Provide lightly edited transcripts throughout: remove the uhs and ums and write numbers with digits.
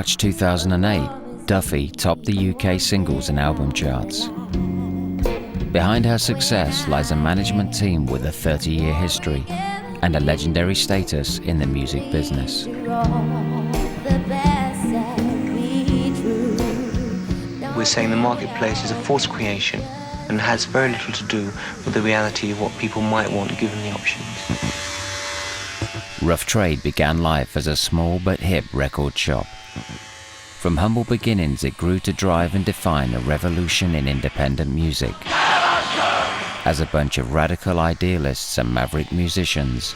March 2008, Duffy topped the UK singles and album charts. Behind her success lies a management team with a 30-year history and a legendary status in the music business. We're saying the marketplace is a forced creation and has very little to do with the reality of what people might want given the options. Rough Trade began life as a small but hip record shop. From humble beginnings, it grew to drive and define a revolution in independent music. As a bunch of radical idealists and maverick musicians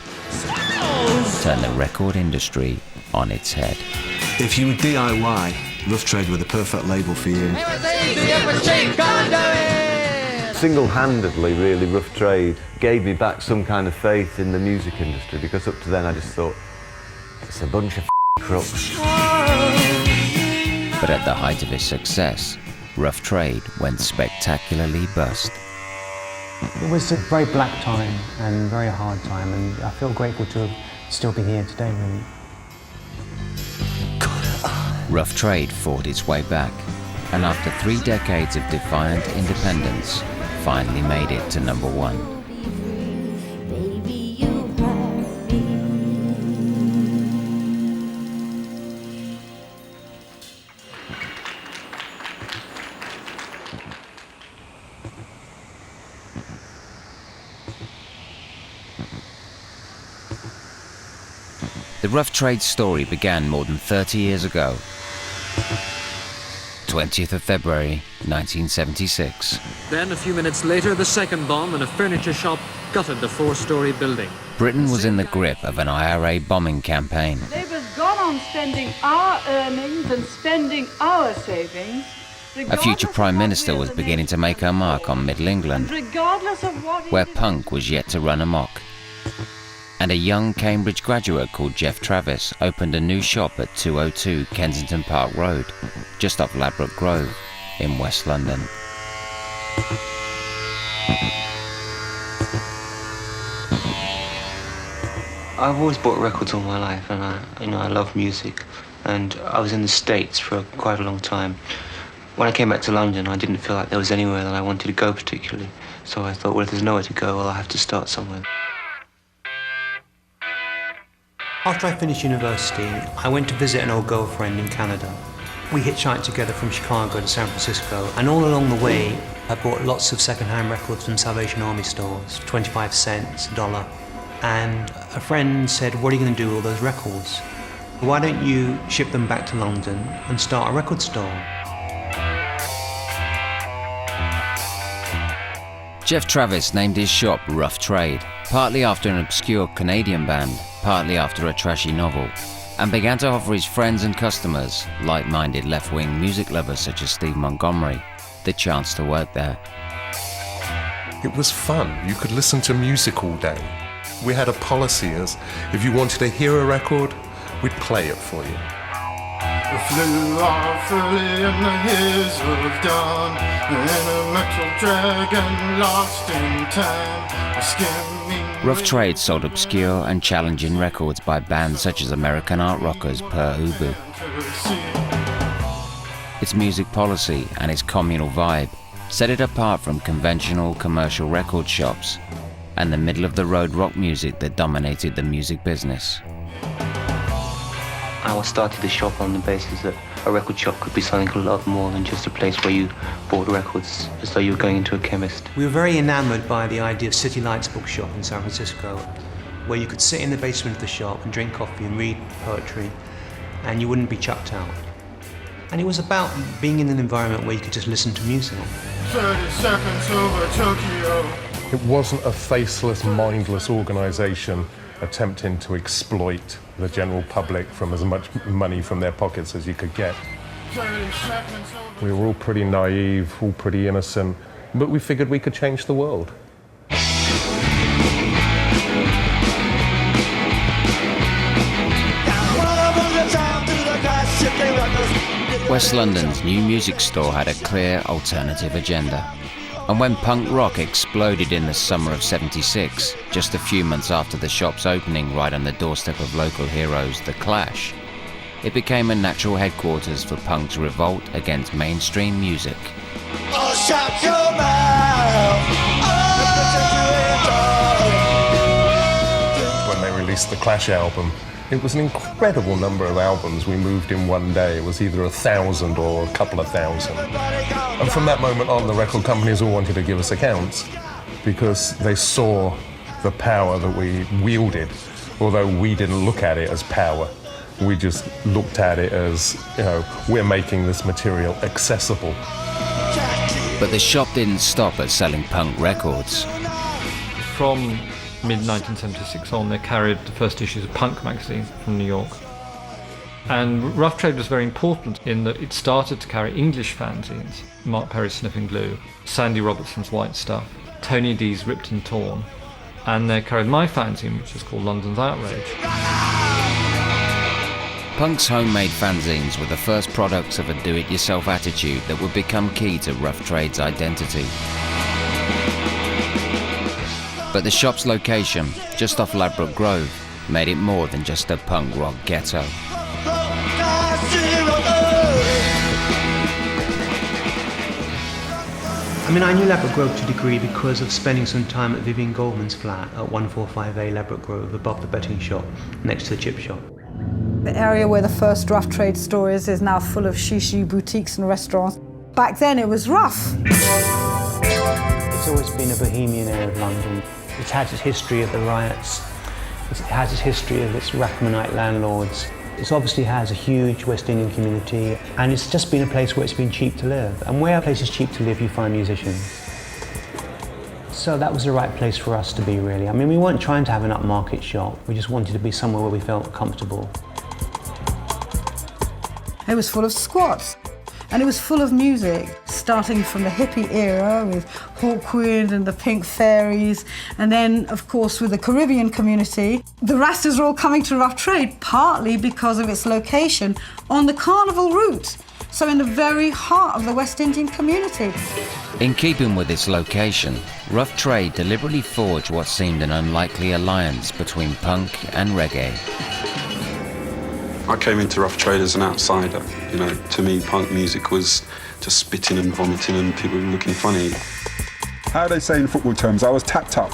turned the record industry on its head. If you were DIY, Rough Trade were the perfect label for you. Single-handedly, really, Rough Trade gave me back some kind of faith in the music industry, because up to then I just thought, it's a bunch of crooks. But at the height of its success, Rough Trade went spectacularly bust. It was a very black time and very hard time, and I feel grateful to still be here today, really. Rough Trade fought its way back, and after 3 decades of defiant independence, finally made it to number 1. The Rough Trade story began more than 30 years ago. 20th of February, 1976. Then, a few minutes later, the second bomb in a furniture shop gutted the 4-storey building. Britain was in the grip of an IRA bombing campaign. Labour's gone on spending our earnings and spending our savings. A future Prime Minister was beginning to make her mark on Middle England, where punk was yet to run amok. And a young Cambridge graduate called Geoff Travis opened a new shop at 202 Kensington Park Road, just off Ladbroke Grove in West London. I've always bought records all my life, and I love music, and I was in the States for quite a long time. When I came back to London, I didn't feel like there was anywhere that I wanted to go particularly, so I thought, well, if there's nowhere to go, well, I have to start somewhere. After I finished university, I went to visit an old girlfriend in Canada. We hitchhiked together from Chicago to San Francisco, and all along the way, I bought lots of second-hand records from Salvation Army stores, 25 cents, $1. And a friend said, what are you going to do with all those records? Why don't you ship them back to London and start a record store? Geoff Travis named his shop Rough Trade, partly after an obscure Canadian band, partly after a trashy novel, and began to offer his friends and customers, like-minded left-wing music lovers such as Steve Montgomery, the chance to work there. It was fun. You could listen to music all day. We had a policy as if you wanted to hear a record, we'd play it for you. We flew off early in the years of dawn, in a metal dragon lost in time. Rough Trade sold obscure and challenging records by bands such as American art rockers Pere Ubu. Its music policy and its communal vibe set it apart from conventional commercial record shops and the middle-of-the-road rock music that dominated the music business. I started the shop on the basis that a record shop could be something a lot more than just a place where you bought records, as though you were going into a chemist. We were very enamoured by the idea of City Lights bookshop in San Francisco, where you could sit in the basement of the shop and drink coffee and read poetry, and you wouldn't be chucked out. And it was about being in an environment where you could just listen to music. 30 seconds over Tokyo. It wasn't a faceless, mindless organisation attempting to exploit the general public from as much money from their pockets as you could get. We were all pretty naive, all pretty innocent, but we figured we could change the world. West London's new music store had a clear alternative agenda. And when punk rock exploded in the summer of '76, just a few months after the shop's opening right on the doorstep of local heroes The Clash, it became a natural headquarters for punk's revolt against mainstream music. Oh, shut your mouth. When they released the Clash album, it was an incredible number of albums we moved in one day. It was either 1,000 or a couple of thousand. And from that moment on, the record companies all wanted to give us accounts because they saw the power that we wielded, although we didn't look at it as power. We just looked at it as, we're making this material accessible. But the shop didn't stop at selling punk records. From mid-1976 on, they carried the first issues of Punk magazine from New York. And Rough Trade was very important in that it started to carry English fanzines, Mark Perry's Sniffing Glue, Sandy Robertson's White Stuff, Tony D's Ripped and Torn, and they carried my fanzine, which is called London's Outrage. Punk's homemade fanzines were the first products of a do-it-yourself attitude that would become key to Rough Trade's identity. But the shop's location, just off Ladbroke Grove, made it more than just a punk rock ghetto. I mean, I knew Ladbroke Grove to a degree because of spending some time at Vivian Goldman's flat at 145A Ladbroke Grove, above the betting shop, next to the chip shop. The area where the first Rough Trade store is now full of shishi boutiques and restaurants. Back then it was rough. It's always been a bohemian area of London. It's had its history of the riots. It has its history of its Rachmanite landlords. It obviously has a huge West Indian community, and it's just been a place where it's been cheap to live. And where a place is cheap to live, you find musicians. So that was the right place for us to be, really. I mean, we weren't trying to have an upmarket shop. We just wanted to be somewhere where we felt comfortable. It was full of squats, and it was full of music, starting from the hippie era with Hawkwind and the Pink Fairies, and then, of course, with the Caribbean community. The Rastas were all coming to Rough Trade, partly because of its location on the Carnival route, so in the very heart of the West Indian community. In keeping with its location, Rough Trade deliberately forged what seemed an unlikely alliance between punk and reggae. I came into Rough Trade as an outsider. To me, punk music was just spitting and vomiting and people looking funny. How they say in football terms, I was tapped up.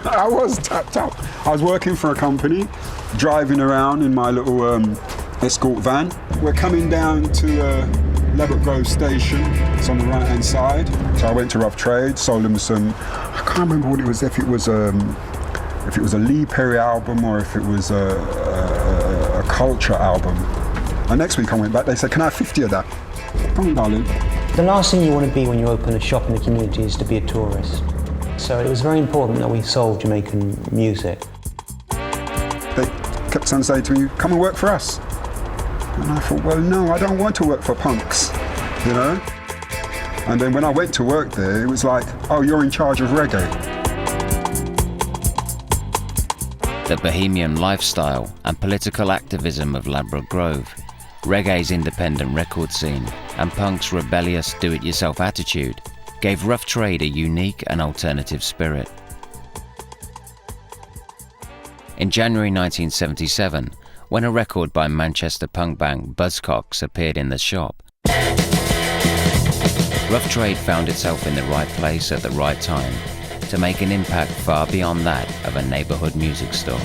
I was tapped up. I was working for a company, driving around in my little escort van. We're coming down to Ladbroke Grove station. It's on the right-hand side. So I went to Rough Trade, sold them some, I can't remember what it was, if it was a Lee Perry album or if it was a Culture album. And next week I went back, they said, can I have 50 of that? Come on, darling. The last thing you want to be when you open a shop in the community is to be a tourist. So it was very important that we sold Jamaican music. They kept on saying to me, come and work for us. And I thought, well, no, I don't want to work for punks, And then when I went to work there, it was like, oh, you're in charge of reggae. The bohemian lifestyle and political activism of Ladbroke Grove, reggae's independent record scene, and punk's rebellious do-it-yourself attitude gave Rough Trade a unique and alternative spirit. In January 1977, when a record by Manchester punk band Buzzcocks appeared in the shop, Rough Trade found itself in the right place at the right time to make an impact far beyond that of a neighbourhood music store.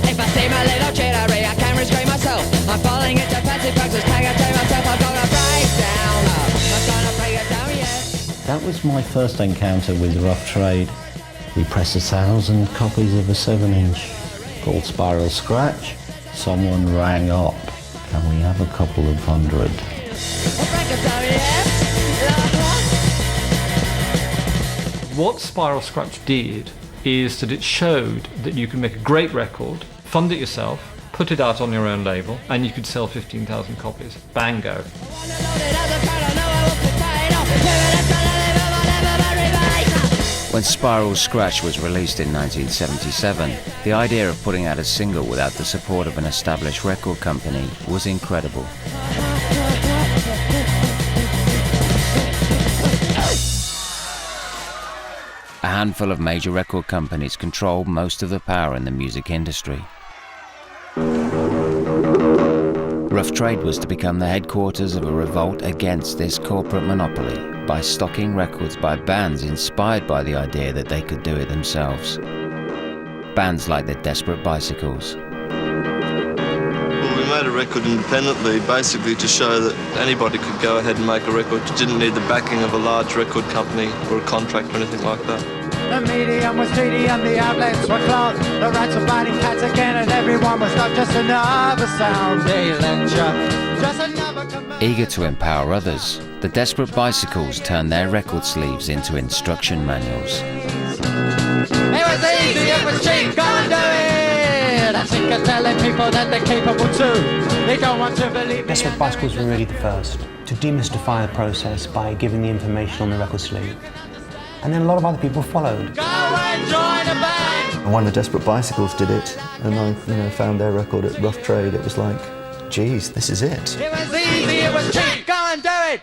If I see my little jittery, I can't restrain myself. I'm falling into passive practice, can't contain myself. I'm gonna break down, I'm gonna break it down, yeah. That was my first encounter with Rough Trade. We pressed 1,000 copies of a 7-inch called Spiral Scratch. Someone rang up, can we have a couple of hundred? What Spiral Scratch did is that it showed that you could make a great record, fund it yourself, put it out on your own label, and you could sell 15,000 copies. Bango. When Spiral Scratch was released in 1977, the idea of putting out a single without the support of an established record company was incredible. A handful of major record companies controlled most of the power in the music industry. Rough Trade was to become the headquarters of a revolt against this corporate monopoly by stocking records by bands inspired by the idea that they could do it themselves. Bands like the Desperate Bicycles. Well, we made a record independently, basically to show that anybody could go ahead and make a record. You didn't need the backing of a large record company or a contract or anything like that. The medium was greedy and the outlets were clogged. The rats were biting cats again and everyone was not just another sounding lecture. Just another Eager to empower others, the Desperate Bicycles turned their record sleeves into instruction manuals. It was easy, it was cheap, go and do it! I think I'm telling people that they're capable too. They don't want to believe. Desperate Bicycles were really the first to demystify the process by giving the information on the record sleeve. And then a lot of other people followed. Go and join a band! And when the Desperate Bicycles did it, and I found their record at Rough Trade, it was like, geez, this is it. It was easy, it was cheap, go and do it!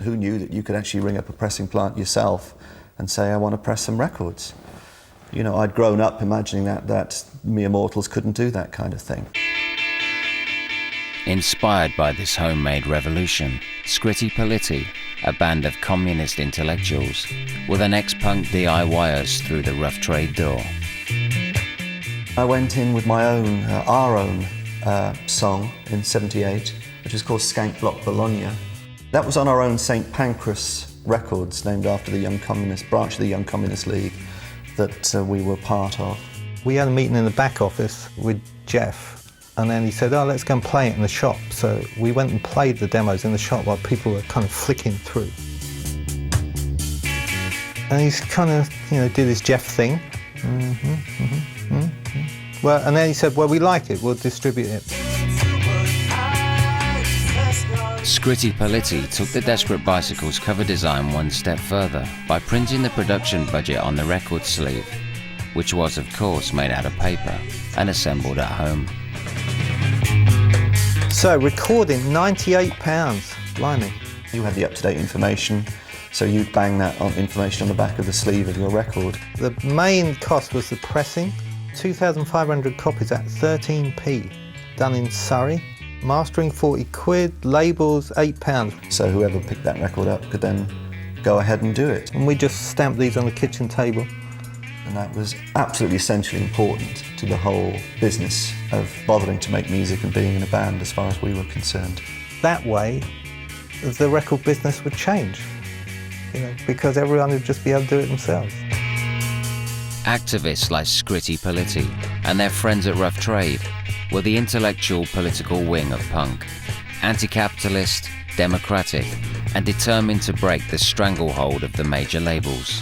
Who knew that you could actually ring up a pressing plant yourself and say, I want to press some records? You know, I'd grown up imagining that mere mortals couldn't do that kind of thing. Inspired by this homemade revolution, Scritti Politti, a band of communist intellectuals, were the next punk DIYers through the Rough Trade door. I went in with my own, our own song in '78, which was called Skank Block Bologna. That was on our own St. Pancras Records, named after the Young Communist branch of the Young Communist League that we were part of. We had a meeting in the back office with Geoff, and then he said, oh, let's go and play it in the shop. So we went and played the demos in the shop while people were kind of flicking through. And he's kind of, did his Geoff thing. Well, and then he said, well, we like it, we'll distribute it. Scritti Politti took the Desperate Bicycles cover design one step further by printing the production budget on the record sleeve, which was, of course, made out of paper and assembled at home. So, recording, £98, blimey. You had the up-to-date information, so you'd bang that information on the back of the sleeve of your record. The main cost was the pressing, 2,500 copies at 13p, done in Surrey. Mastering, 40 quid, labels, £8. So whoever picked that record up could then go ahead and do it. And we just stamped these on the kitchen table. And that was absolutely essentially important to the whole business of bothering to make music and being in a band as far as we were concerned. That way, the record business would change, because everyone would just be able to do it themselves. Activists like Scritti Politti and their friends at Rough Trade were the intellectual political wing of punk, anti-capitalist, democratic, and determined to break the stranglehold of the major labels.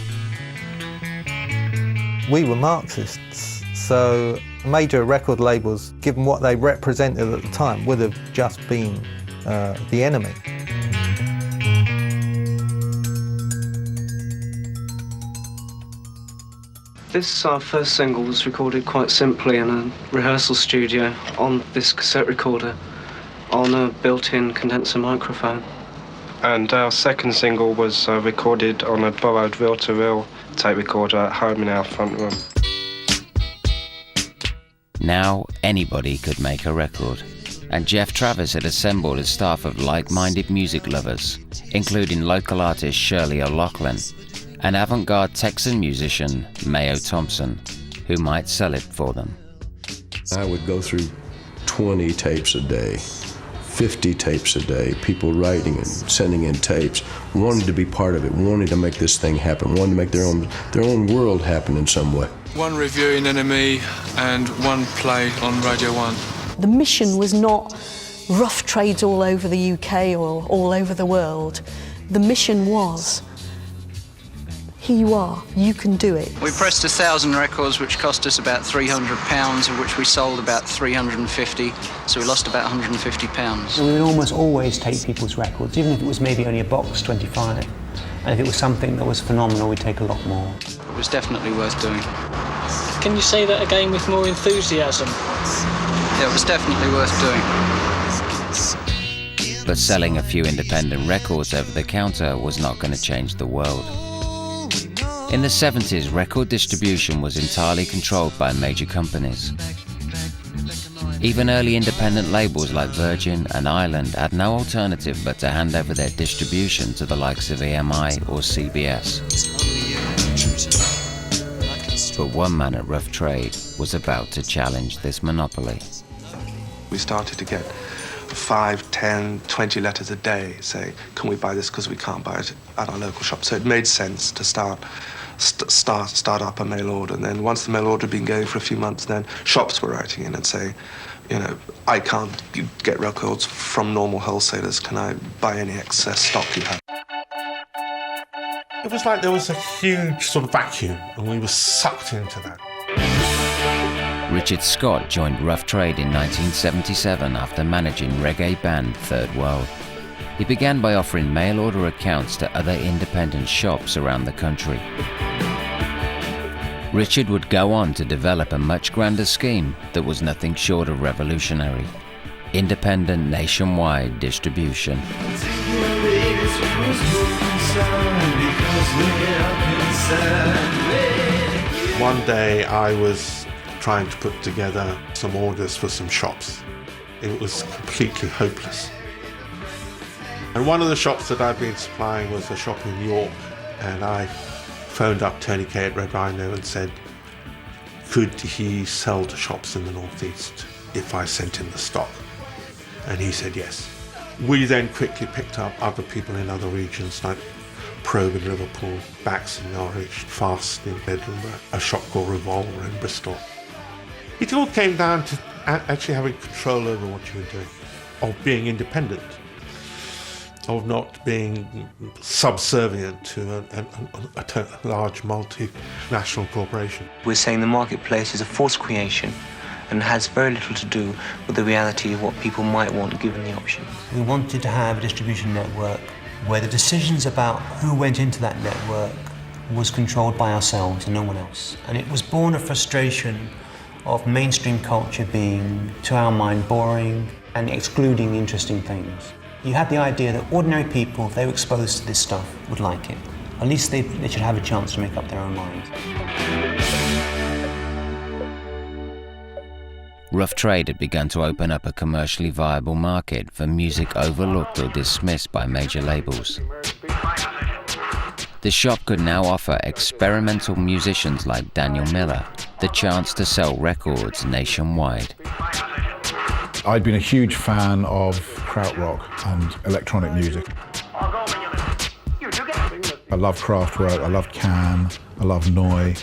We were Marxists, so major record labels, given what they represented at the time, would have just been the enemy. This, our first single, was recorded quite simply in a rehearsal studio on this cassette recorder on a built-in condenser microphone. And our second single was recorded on a borrowed reel-to-reel tape recorder at home in our front room. Now anybody could make a record, and Geoff Travis had assembled a staff of like-minded music lovers, including local artist Shirley O'Loughlin and avant-garde Texan musician Mayo Thompson, who might sell it for them. I would go through 20 tapes a day, 50 tapes a day, people writing and sending in tapes, wanting to be part of it, wanting to make this thing happen, wanting to make their own world happen in some way. One review in NME and one play on Radio 1. The mission was not rough trades all over the UK or all over the world. The mission was, here you are, you can do it. We pressed 1,000 records, which cost us about £300, of which we sold about 350, so we lost about £150. We would almost always take people's records, even if it was maybe only a box 25. And if it was something that was phenomenal, we'd take a lot more. It was definitely worth doing. Can you say that again with more enthusiasm? Yeah, it was definitely worth doing. But selling a few independent records over the counter was not going to change the world. In the 70s, record distribution was entirely controlled by major companies. Even early independent labels like Virgin and Island had no alternative but to hand over their distribution to the likes of EMI or CBS. But one man at Rough Trade was about to challenge this monopoly. We started to get 5, 10, 20 letters a day saying, can we buy this because we can't buy it at our local shop? So it made sense to start up a mail order. And then once the mail order had been going for a few months, then shops were writing in and saying, you know, I can't get records from normal wholesalers. Can I buy any excess stock you have? It was like there was a huge sort of vacuum and we were sucked into that. Richard Scott joined Rough Trade in 1977 after managing reggae band Third World. He began by offering mail order accounts to other independent shops around the country. Richard would go on to develop a much grander scheme that was nothing short of revolutionary: independent nationwide distribution. One day I was trying to put together some orders for some shops. It was completely hopeless. And one of the shops that I'd been supplying was a shop in York, and I phoned up Tony Kay at Red Rhino and said, could he sell to shops in the northeast if I sent him the stock? And he said yes. We then quickly picked up other people in other regions like Probe in Liverpool, Bax in Norwich, Fast in Edinburgh, a shop called Revolver in Bristol. It all came down to actually having control over what you were doing, of being independent, of not being subservient to a large multinational corporation. We're saying the marketplace is a forced creation and has very little to do with the reality of what people might want given the options. We wanted to have a distribution network where the decisions about who went into that network was controlled by ourselves and no one else. And it was born of frustration of mainstream culture being, to our mind, boring and excluding interesting things. You had the idea that ordinary people, if they were exposed to this stuff, would like it. At least they should have a chance to make up their own minds. Rough Trade had begun to open up a commercially viable market for music overlooked or dismissed by major labels. The shop could now offer experimental musicians like Daniel Miller the chance to sell records nationwide. I'd been a huge fan of krautrock and electronic music. I loved Kraftwerk, I loved Can, I loved Neu,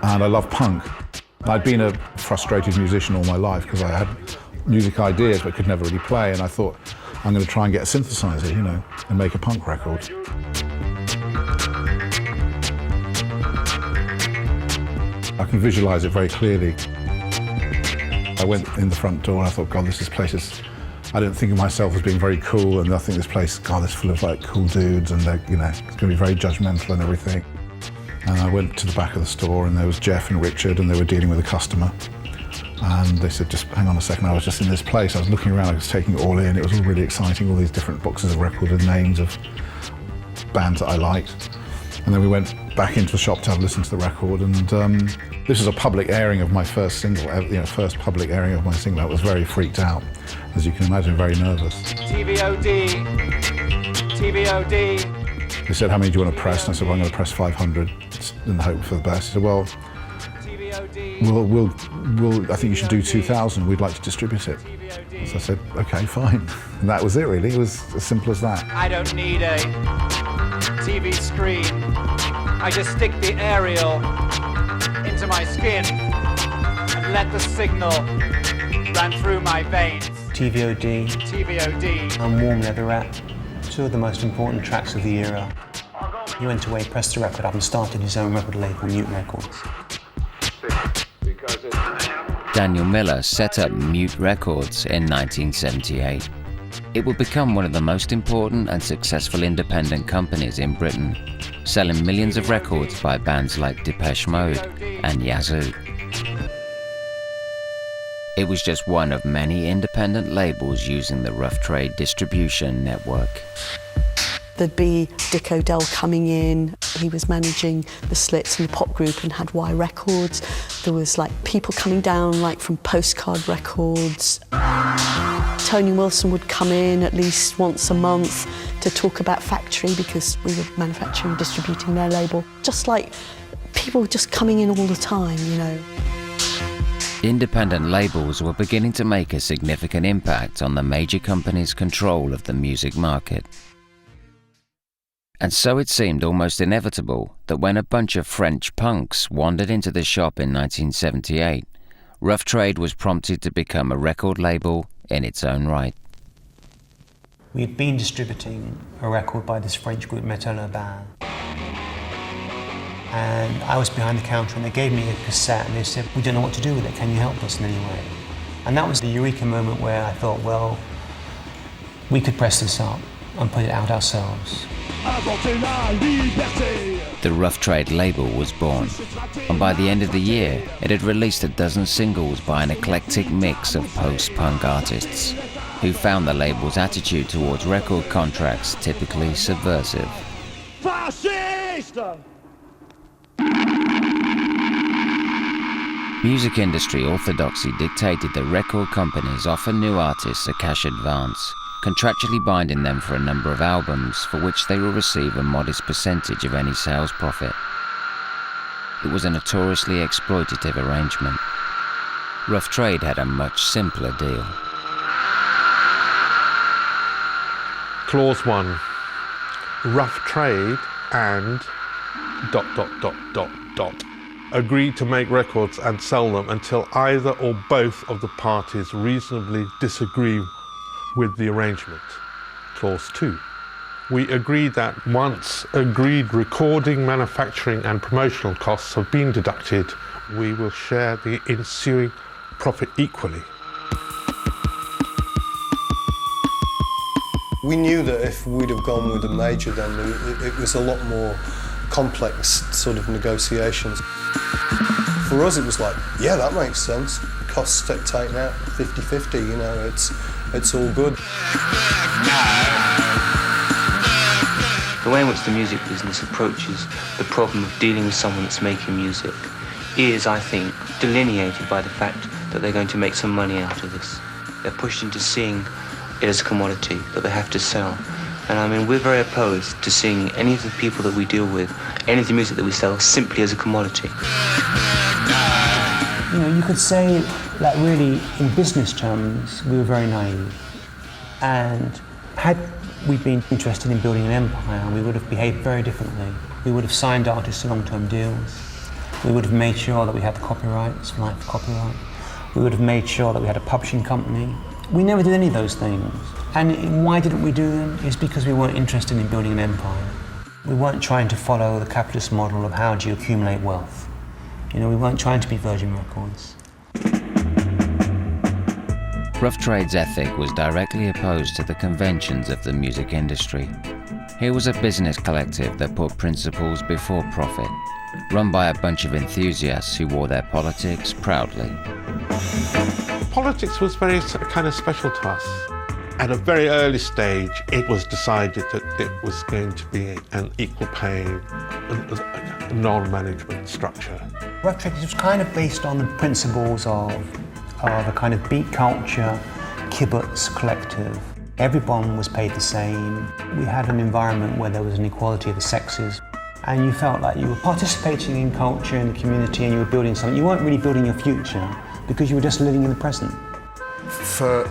and I loved punk. I'd been a frustrated musician all my life because I had music ideas but could never really play, and I thought, I'm going to try and get a synthesizer, you know, and make a punk record. I can visualize it very clearly. I went in the front door and I thought, God, this place is... I didn't think of myself as being very cool, and I think this place, God, is full of like cool dudes, and they're, you know, it's going to be very judgmental and everything. And I went to the back of the store and there was Geoff and Richard and they were dealing with a customer. And they said, just hang on a second, I was just in this place, I was looking around, I was taking it all in, it was all really exciting, all these different boxes of records and names of bands that I liked. And then we went back into the shop to have a listen to the record, and this was a public airing of my first single, you know, first public airing of my single. I was very freaked out, as you can imagine, very nervous. TVOD, TVOD. They said, how many do you want to press? And I said, well, I'm going to press 500 in the hope for the best. He said, well, I think you should do 2,000. We'd like to distribute it. So I said, okay, fine. And that was it, really. It was as simple as that. I don't need a TV screen. I just stick the aerial into my skin and let the signal run through my veins. TVOD, TVOD. and Warm Leather Rat, two of the most important tracks of the era. He went away, pressed the record up and started his own record label, Mute Records. Daniel Miller set up Mute Records in 1978. It would become one of the most important and successful independent companies in Britain, selling millions of records by bands like Depeche Mode and Yazoo. It was just one of many independent labels using the Rough Trade distribution network. There'd be Dick O'Dell coming in, He was managing the Slits and the pop group and had Y Records. There was like people coming down like from Postcard Records. Tony Wilson would come in at least once a month to talk about Factory because we were manufacturing and distributing their label. Just like people just coming in all the time, you know. Independent labels were beginning to make a significant impact on the major companies' control of the music market. And so it seemed almost inevitable that when a bunch of French punks wandered into the shop in 1978, Rough Trade was prompted to become a record label in its own right. We had been distributing a record by this French group, Metal Urbain. And I was behind the counter and they gave me a cassette and they said, "We don't know what to do with it, can you help us in any way?" And that was the eureka moment where I thought, well, we could press this up and put it out ourselves. The Rough Trade label was born, and by the end of the year, it had released a dozen singles by an eclectic mix of post-punk artists, who found the label's attitude towards record contracts typically subversive. Music industry orthodoxy dictated that record companies offer new artists a cash advance, contractually binding them for a number of albums for which they will receive a modest percentage of any sales profit. It was a notoriously exploitative arrangement. Rough Trade had a much simpler deal. Clause 1. Rough Trade and ... agreed to make records and sell them until either or both of the parties reasonably disagree with the arrangement. Clause 2. We agreed that once agreed recording, manufacturing and promotional costs have been deducted, we will share the ensuing profit equally. We knew that if we'd have gone with a major, then it was a lot more complex sort of negotiations. For us, it was like, yeah, that makes sense. Costs taken out 50-50, you know, it's all good. The way in which the music business approaches the problem of dealing with someone that's making music is, I think, delineated by the fact that they're going to make some money out of this. They're pushed into seeing it as a commodity that they have to sell. And I mean, we're very opposed to seeing any of the people that we deal with, any of the music that we sell, simply as a commodity. You know, you could say that really, in business terms, we were very naive. And had we been interested in building an empire, we would have behaved very differently. We would have signed artists to long-term deals. We would have made sure that we had the copyrights, right for copyright. We would have made sure that we had a publishing company. We never did any of those things. And why didn't we do them? It's because we weren't interested in building an empire. We weren't trying to follow the capitalist model of how do you accumulate wealth. You know, we weren't trying to be Virgin Records. Rough Trade's ethic was directly opposed to the conventions of the music industry. Here was a business collective that put principles before profit, run by a bunch of enthusiasts who wore their politics proudly. Politics was very kind of special to us. At a very early stage, it was decided that it was going to be an equal pay, non-management structure. Rough Trade was kind of based on the principles of a kind of beat culture, kibbutz collective. Everyone was paid the same. We had an environment where there was an equality of the sexes. And you felt like you were participating in culture and the community and you were building something. You weren't really building your future because you were just living in the present. For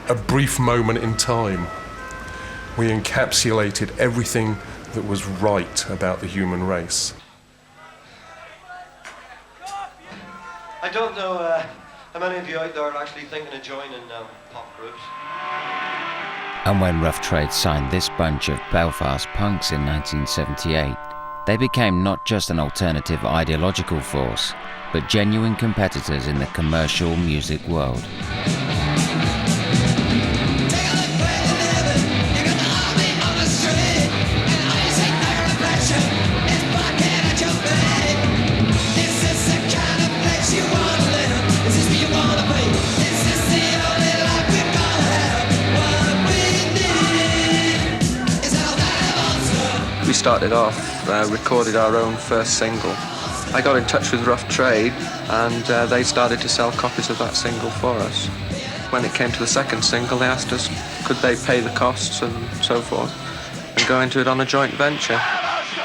a brief moment in time, we encapsulated everything that was right about the human race. I don't know how many of you out there are actually thinking of joining pop groups. And when Rough Trade signed this bunch of Belfast punks in 1978, they became not just an alternative ideological force, but genuine competitors in the commercial music world. We started off recorded our own first single. I got in touch with Rough Trade, and they started to sell copies of that single for us. When it came to the second single, they asked us could they pay the costs and so forth, and go into it on a joint venture.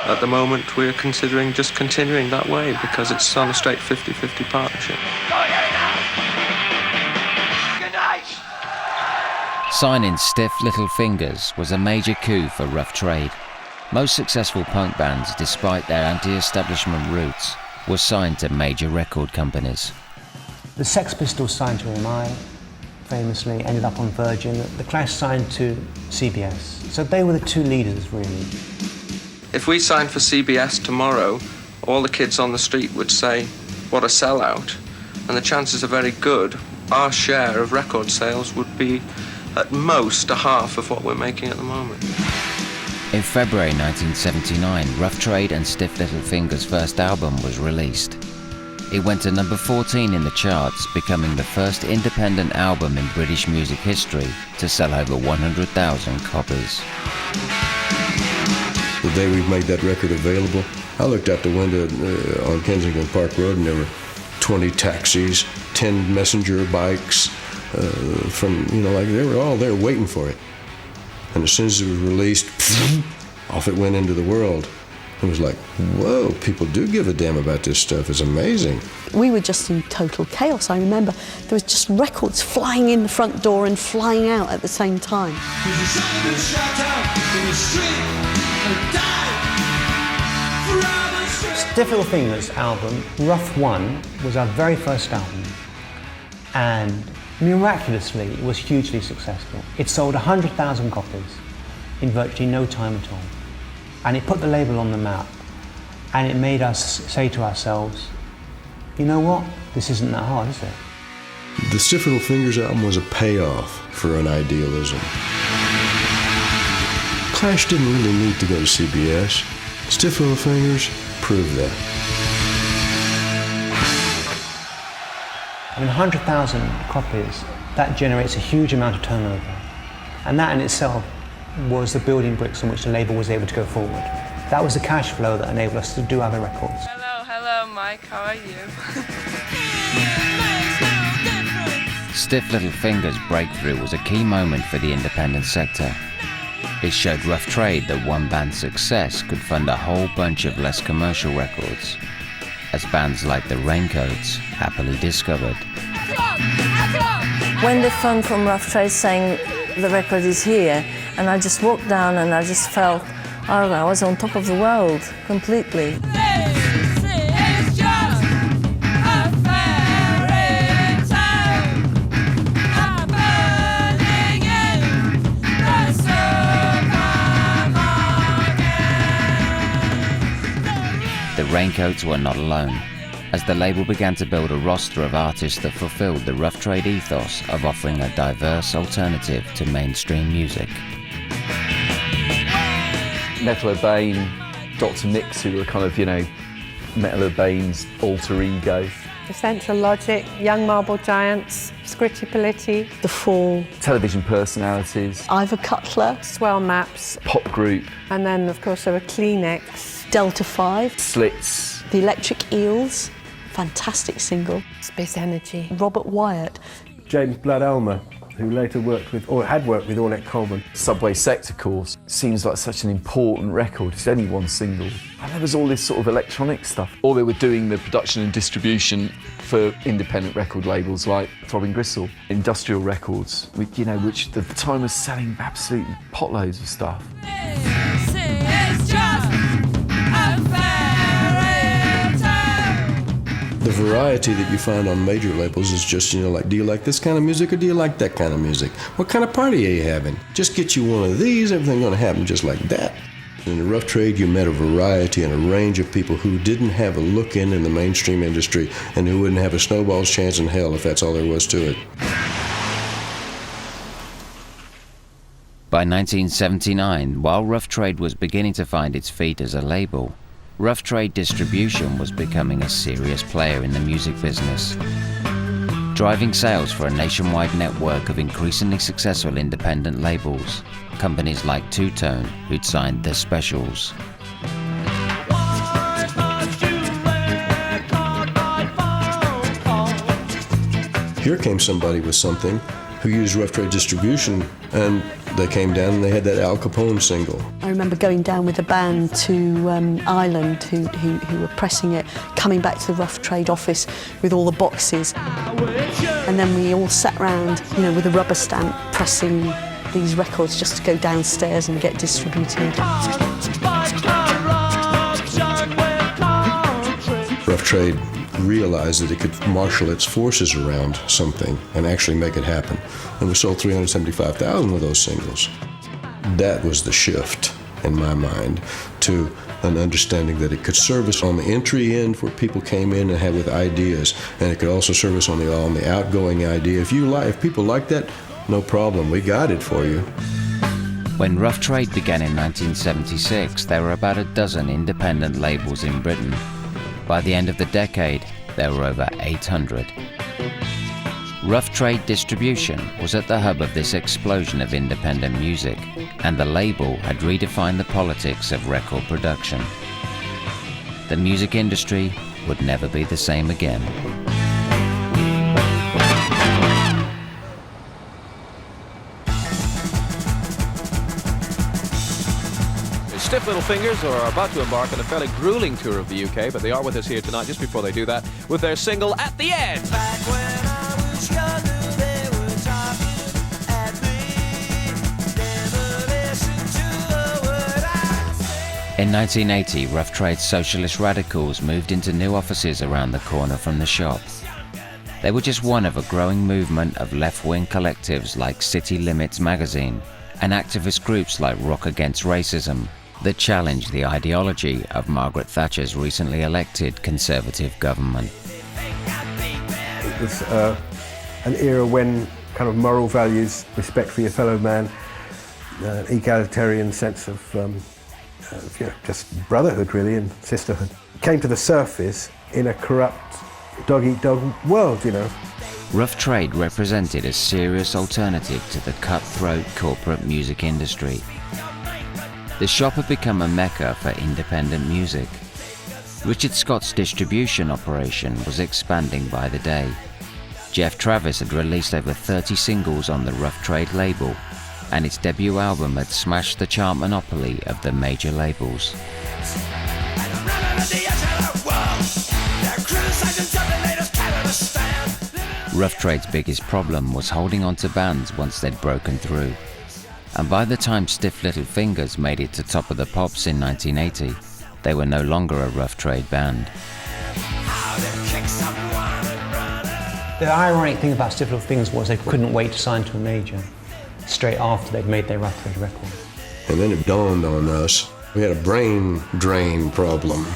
At the moment, we're considering just continuing that way because it's on a straight 50-50 partnership. Signing Stiff Little Fingers was a major coup for Rough Trade. Most successful punk bands, despite their anti-establishment roots, were signed to major record companies. The Sex Pistols signed to EMI, famously ended up on Virgin. The Clash signed to CBS. So they were the two leaders, really. If we signed for CBS tomorrow, all the kids on the street would say, what a sellout. And the chances are very good. Our share of record sales would be at most a half of what we're making at the moment. In February 1979, Rough Trade and Stiff Little Fingers' first album was released. It went to number 14 in the charts, becoming the first independent album in British music history to sell over 100,000 copies. The day we made that record available, I looked out the window on Kensington Park Road and there were 20 taxis, 10 messenger bikes, they were all there waiting for it. And as soon as it was released, off it went into the world. It was like, whoa, people do give a damn about this stuff. It's amazing. We were just in total chaos. I remember there was just records flying in the front door and flying out at the same time. Stiff Little Fingers album, Rough One, was our very first album. And miraculously, it was hugely successful. It sold 100,000 copies in virtually no time at all. And it put the label on the map. And it made us say to ourselves, you know what? This isn't that hard, is it? The Stiff Little Fingers album was a payoff for an idealism. Clash didn't really need to go to CBS. Stiff Little Fingers proved that. I mean, 100,000 copies, that generates a huge amount of turnover. And that in itself was the building bricks on which the label was able to go forward. That was the cash flow that enabled us to do other records. Hello, Mike, how are you? Stiff Little Fingers' breakthrough was a key moment for the independent sector. It showed Rough Trade that one band's success could fund a whole bunch of less commercial records, as bands like the Raincoats happily discovered. When the fund from Rough Trade saying the record is here, and I just walked down and I just felt, I was on top of the world, completely. The Raincoats were not alone, as the label began to build a roster of artists that fulfilled the Rough Trade ethos of offering a diverse alternative to mainstream music. Metal Urbane, Dr. Mix, who were kind of, Metal Urbane's alter ego. Essential Logic, Young Marble Giants, Scritti Politti, The Fall, Television personalities, Ivor Cutler, Swell Maps, Pop Group, and then of course there were Kleenex, Delta 5, Slits, The Electric Eels, fantastic single, Space Energy, Robert Wyatt, James Blood Elmer, who later worked with, or had worked with Ornette Coleman. Subway Sector Course seems like such an important record. It's only one single. And there was all this sort of electronic stuff. Or they were doing the production and distribution for independent record labels like Throbbing Gristle, Industrial Records, which at the time was selling absolutely potloads of stuff. The variety that you find on major labels is just, do you like this kind of music or do you like that kind of music? What kind of party are you having? Just get you one of these, everything's going to happen just like that. In the Rough Trade, you met a variety and a range of people who didn't have a look in the mainstream industry and who wouldn't have a snowball's chance in hell if that's all there was to it. By 1979, while Rough Trade was beginning to find its feet as a label, Rough Trade Distribution was becoming a serious player in the music business, driving sales for a nationwide network of increasingly successful independent labels, companies like Two Tone, who'd signed The Specials. Here came somebody with something who used Rough Trade distribution, and they came down and they had that Al Capone single. I remember going down with the band to Ireland, who were pressing it, coming back to the Rough Trade office with all the boxes. And then we all sat round, you know, with a rubber stamp, pressing these records just to go downstairs and get distributed. Rough Trade realized that it could marshal its forces around something and actually make it happen. And we sold 375,000 of those singles. That was the shift, in my mind, to an understanding that it could service on the entry end where people came in and had with ideas, and it could also service on the outgoing idea. If people like that, no problem, we got it for you. When Rough Trade began in 1976, there were about a dozen independent labels in Britain. By the end of the decade, there were over 800. Rough Trade distribution was at the hub of this explosion of independent music, and the label had redefined the politics of record production. The music industry would never be the same again. Stiff Little Fingers are about to embark on a fairly grueling tour of the UK, but they are with us here tonight just before they do that with their single At the End. In 1980, Rough Trade's socialist radicals moved into new offices around the corner from the shop. They were just one of a growing movement of left-wing collectives like City Limits magazine and activist groups like Rock Against Racism that challenged the ideology of Margaret Thatcher's recently elected Conservative government. It was an era when kind of moral values, respect for your fellow man, egalitarian sense of just brotherhood really and sisterhood came to the surface in a corrupt dog-eat-dog world, you know. Rough Trade represented a serious alternative to the cutthroat corporate music industry. The shop had become a mecca for independent music. Richard Scott's distribution operation was expanding by the day. Geoff Travis had released over 30 singles on the Rough Trade label, and its debut album had smashed the chart monopoly of the major labels. Rough Trade's biggest problem was holding on to bands once they'd broken through. And by the time Stiff Little Fingers made it to Top of the Pops in 1980, they were no longer a Rough Trade band. The ironic thing about Stiff Little Fingers was they couldn't wait to sign to a major straight after they'd made their Rough Trade record. And then it dawned on us, we had a brain drain problem.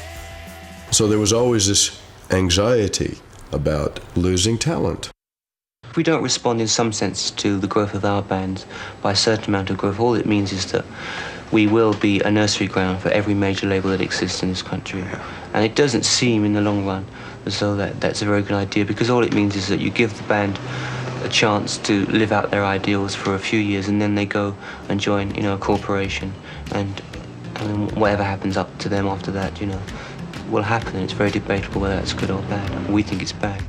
So there was always this anxiety about losing talent. If we don't respond in some sense to the growth of our band by a certain amount of growth, all it means is that we will be a nursery ground for every major label that exists in this country. And it doesn't seem in the long run as though that's a very good idea, because all it means is that you give the band a chance to live out their ideals for a few years, and then they go and join, a corporation, and whatever happens up to them after that, will happen, and it's very debatable whether that's good or bad. We think it's bad.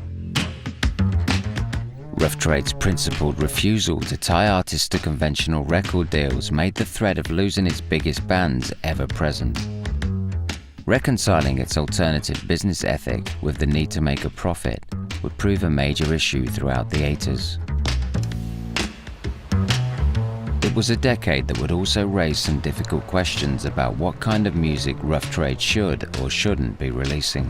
Rough Trade's principled refusal to tie artists to conventional record deals made the threat of losing its biggest bands ever present. Reconciling its alternative business ethic with the need to make a profit would prove a major issue throughout the 80s. It was a decade that would also raise some difficult questions about what kind of music Rough Trade should or shouldn't be releasing.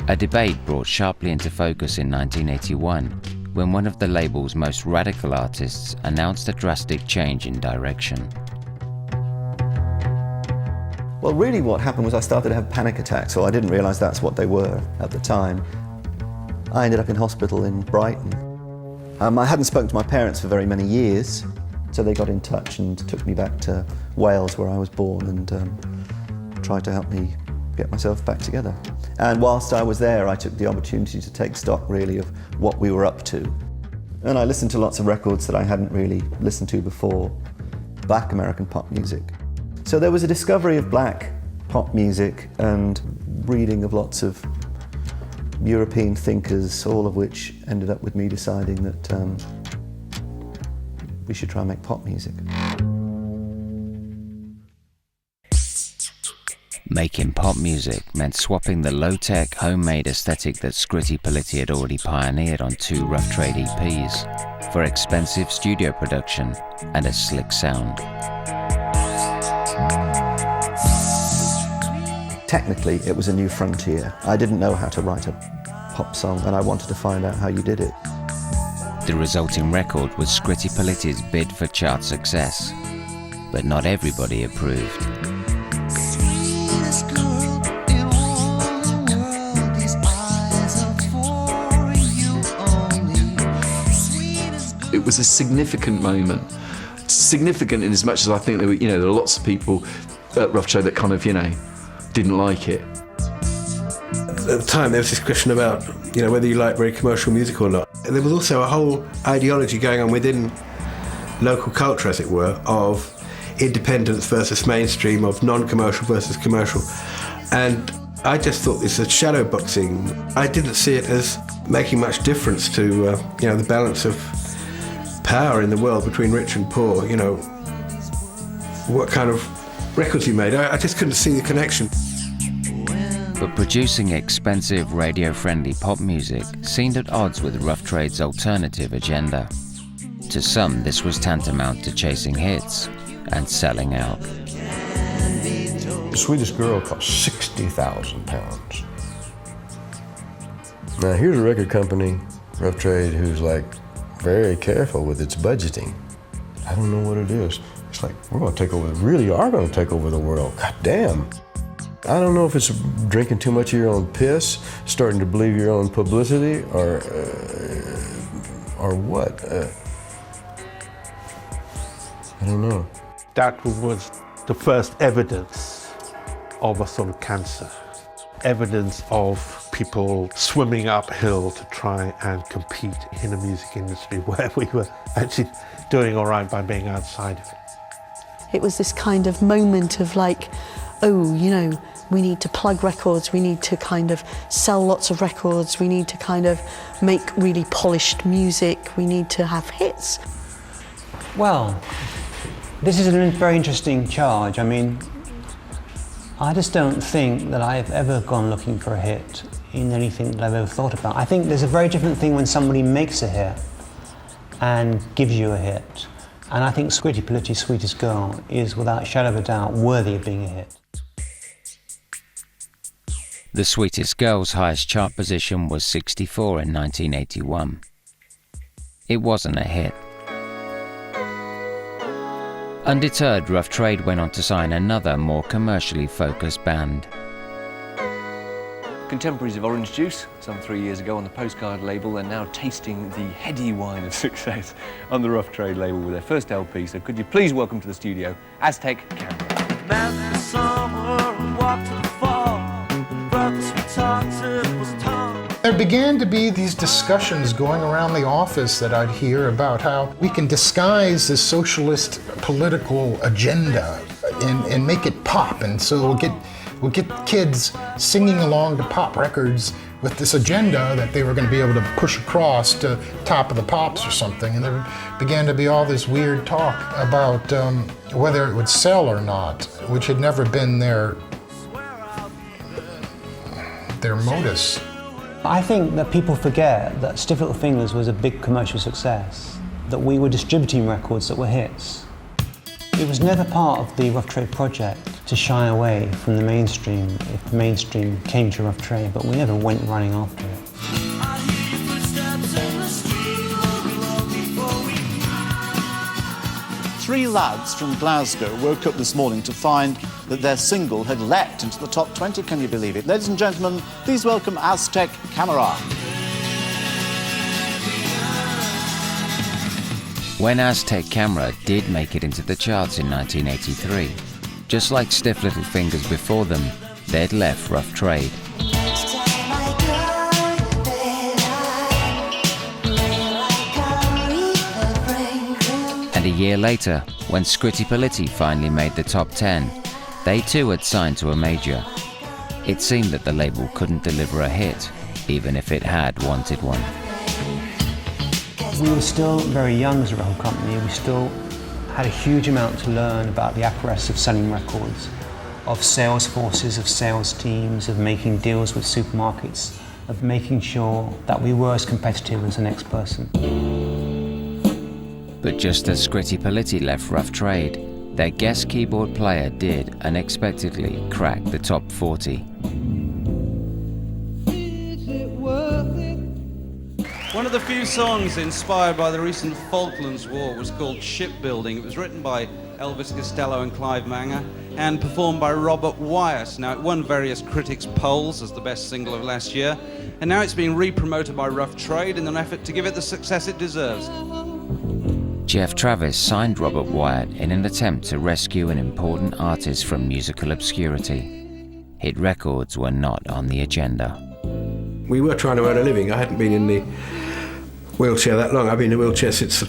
A debate brought sharply into focus in 1981 when one of the label's most radical artists announced a drastic change in direction. Well, really what happened was I started to have panic attacks, so I didn't realise that's what they were at the time. I ended up in hospital in Brighton. I hadn't spoken to my parents for very many years, so they got in touch and took me back to Wales, where I was born, and tried to help me get myself back together. And whilst I was there, I took the opportunity to take stock, really, of what we were up to. And I listened to lots of records that I hadn't really listened to before, black American pop music. So there was a discovery of black pop music and reading of lots of European thinkers, all of which ended up with me deciding that we should try and make pop music. Making pop music meant swapping the low-tech, homemade aesthetic that Scritti Politti had already pioneered on 2 Rough Trade EPs for expensive studio production and a slick sound. Technically, it was a new frontier. I didn't know how to write a pop song, and I wanted to find out how you did it. The resulting record was Scritti Politti's bid for chart success, but not everybody approved. It was a significant moment. Significant in as much as I think there were, there were lots of people at Rough Trade that kind of, didn't like it. At the time, there was this question about, whether you like very commercial music or not. And there was also a whole ideology going on within local culture, as it were, of independence versus mainstream, of non-commercial versus commercial. And I just thought this was shadow boxing. I didn't see it as making much difference to, the balance of power in the world between rich and poor, what kind of records you made. I just couldn't see the connection. But producing expensive, radio-friendly pop music seemed at odds with Rough Trade's alternative agenda. To some, this was tantamount to chasing hits and selling out. The Sweetest Girl cost £60,000. Now here's a record company, Rough Trade, who's like very careful with its budgeting. I don't know what it is. It's like, we're gonna take over, really are gonna take over the world. God damn. I don't know if it's drinking too much of your own piss, starting to believe your own publicity, or what. I don't know. That was the first evidence of a sort of cancer. Evidence of people swimming uphill to try and compete in the music industry where we were actually doing all right by being outside of it. It was this kind of moment of like, we need to plug records, we need to kind of sell lots of records, we need to kind of make really polished music, we need to have hits. Well, this is a very interesting charge. I mean, I just don't think that I've ever gone looking for a hit in anything that I've ever thought about. I think there's a very different thing when somebody makes a hit and gives you a hit. And I think Scritti Politti's Sweetest Girl is, without a shadow of a doubt, worthy of being a hit. The Sweetest Girl's highest chart position was 64 in 1981. It wasn't a hit. Undeterred, Rough Trade went on to sign another, more commercially focused band. Contemporaries of Orange Juice, some 3 years ago on the Postcard label, and now tasting the heady wine of success on the Rough Trade label with their first LP. So could you please welcome to the studio, Aztec Camera. There began to be these discussions going around the office that I'd hear about how we can disguise the socialist political agenda and make it pop, and so we'll get kids singing along to pop records with this agenda that they were going to be able to push across to Top of the Pops or something. And there began to be all this weird talk about whether it would sell or not, which had never been their modus. I think that people forget that Stiff Little Fingers was a big commercial success, that we were distributing records that were hits. It was never part of the Rough Trade project to shy away from the mainstream if the mainstream came to Rough Trade, but we never went running after it. Three lads from Glasgow woke up this morning to find that their single had leapt into the top 20. Can you believe it? Ladies and gentlemen, please welcome Aztec Camera. When Aztec Camera did make it into the charts in 1983, just like Stiff Little Fingers before them, they'd left Rough Trade. And a year later, when Scritti Politti finally made the top 10, they too had signed to a major. It seemed that the label couldn't deliver a hit, even if it had wanted one. We were still very young as a record company. We still had a huge amount to learn about the apparatus of selling records, of sales forces, of sales teams, of making deals with supermarkets, of making sure that we were as competitive as the next person. But just as Scritti Politti left Rough Trade, their guest keyboard player did unexpectedly crack the top 40. One of the few songs inspired by the recent Falklands War was called Shipbuilding. It was written by Elvis Costello and Clive Manger and performed by Robert Wyatt. Now, it won various critics' polls as the best single of last year, and now it's being re-promoted by Rough Trade in an effort to give it the success it deserves. Geoff Travis signed Robert Wyatt in an attempt to rescue an important artist from musical obscurity. Hit records were not on the agenda. We were trying to earn a living. I hadn't been in the wheelchair that long. I've been in a wheelchair since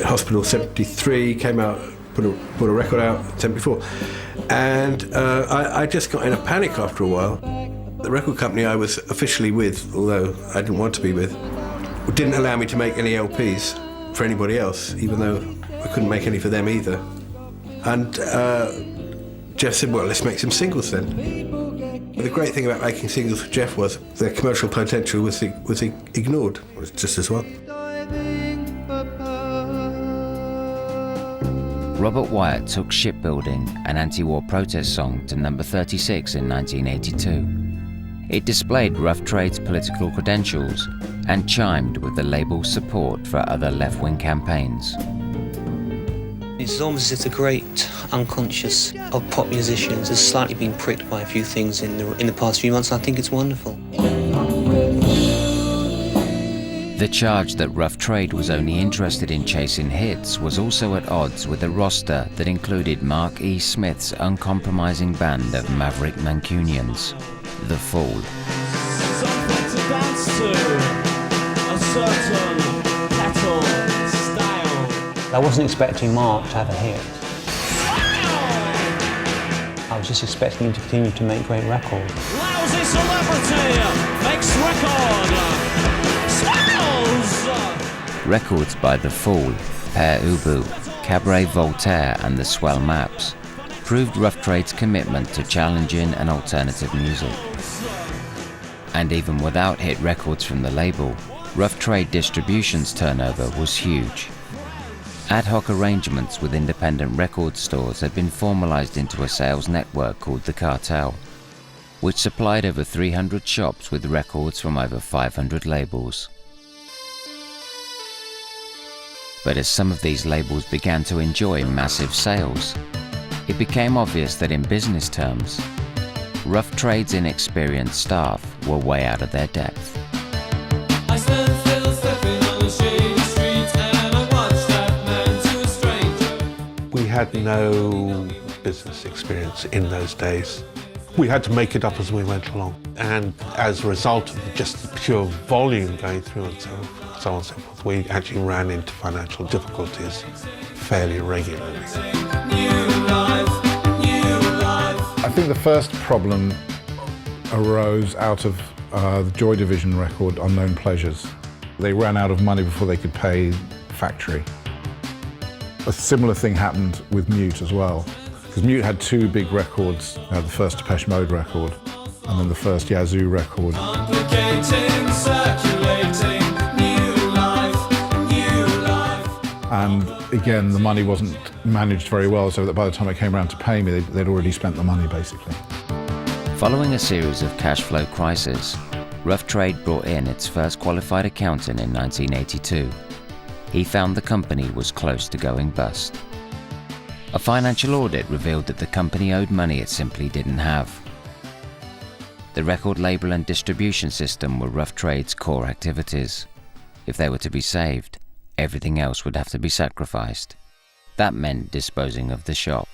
hospital 73, came out, put a record out 74. And I just got in a panic after a while. The record company I was officially with, although I didn't want to be with, didn't allow me to make any LPs for anybody else, even though I couldn't make any for them either. And Geoff said, well, let's make some singles then. But the great thing about making singles for Geoff was their commercial potential was ignored, just as well. Robert Wyatt took Shipbuilding, an anti-war protest song, to number 36 in 1982. It displayed Rough Trade's political credentials and chimed with the label's support for other left-wing campaigns. It's almost as if the great unconscious of pop musicians has slightly been pricked by a few things in the past few months, and I think it's wonderful. The charge that Rough Trade was only interested in chasing hits was also at odds with a roster that included Mark E. Smith's uncompromising band of maverick Mancunians, The Fall. Something to dance to, a certain kettle style. I wasn't expecting Mark to have a hit. I was just expecting him to continue to make great records. Lousy celebrity makes record. Records by The Fall, Pere Ubu, Cabaret Voltaire and the Swell Maps proved Rough Trade's commitment to challenging and alternative music. And even without hit records from the label, Rough Trade Distribution's turnover was huge. Ad hoc arrangements with independent record stores had been formalized into a sales network called The Cartel, which supplied over 300 shops with records from over 500 labels. But as some of these labels began to enjoy massive sales, it became obvious that in business terms, Rough Trade's inexperienced staff were way out of their depth. I stand still stepping on the shady street and I watched that man to a stranger. We had no business experience in those days. We had to make it up as we went along. And as a result of just the pure volume going through and so on and so forth, we actually ran into financial difficulties fairly regularly. I think the first problem arose out of the Joy Division record, Unknown Pleasures. They ran out of money before they could pay Factory. A similar thing happened with Mute as well, because Mute had two big records, the first Depeche Mode record and then the first Yazoo record. Complicating, circulating, new life. And again, the money wasn't managed very well, so that by the time it came around to pay me, they'd already spent the money, basically. Following a series of cash flow crises, Rough Trade brought in its first qualified accountant in 1982. He found the company was close to going bust. A financial audit revealed that the company owed money it simply didn't have. The record label and distribution system were Rough Trade's core activities. If they were to be saved, everything else would have to be sacrificed. That meant disposing of the shop.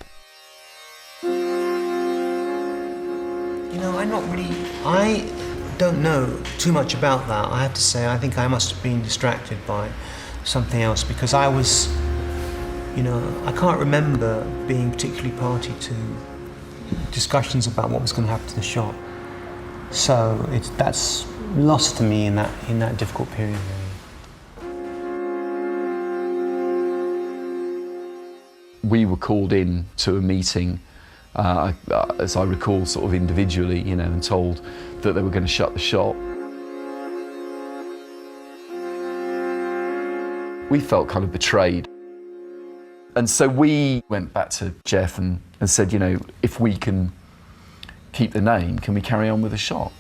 You know, I don't know too much about that. I have to say, I think I must have been distracted by something else because I was, I can't remember being particularly party to discussions about what was going to happen to the shop. So that's lost to me in that difficult period. We were called in to a meeting, as I recall, sort of individually, and told that they were going to shut the shop. We felt kind of betrayed. And so we went back to Geoff and said, if we can keep the name, can we carry on with the shop?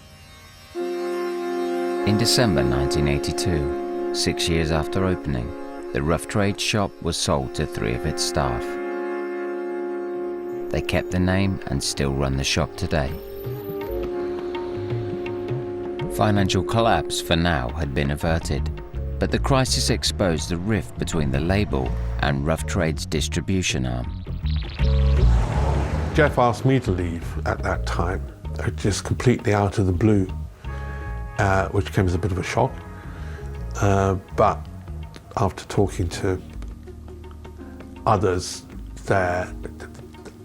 In December 1982, 6 years after opening, the rough trade shop was sold to 3 of its staff. They kept the name and still run the shop today. Financial collapse for now had been averted, but the crisis exposed the rift between the label and Rough Trade's distribution arm. Geoff asked me to leave at that time, just completely out of the blue, which came as a bit of a shock. But after talking to others there,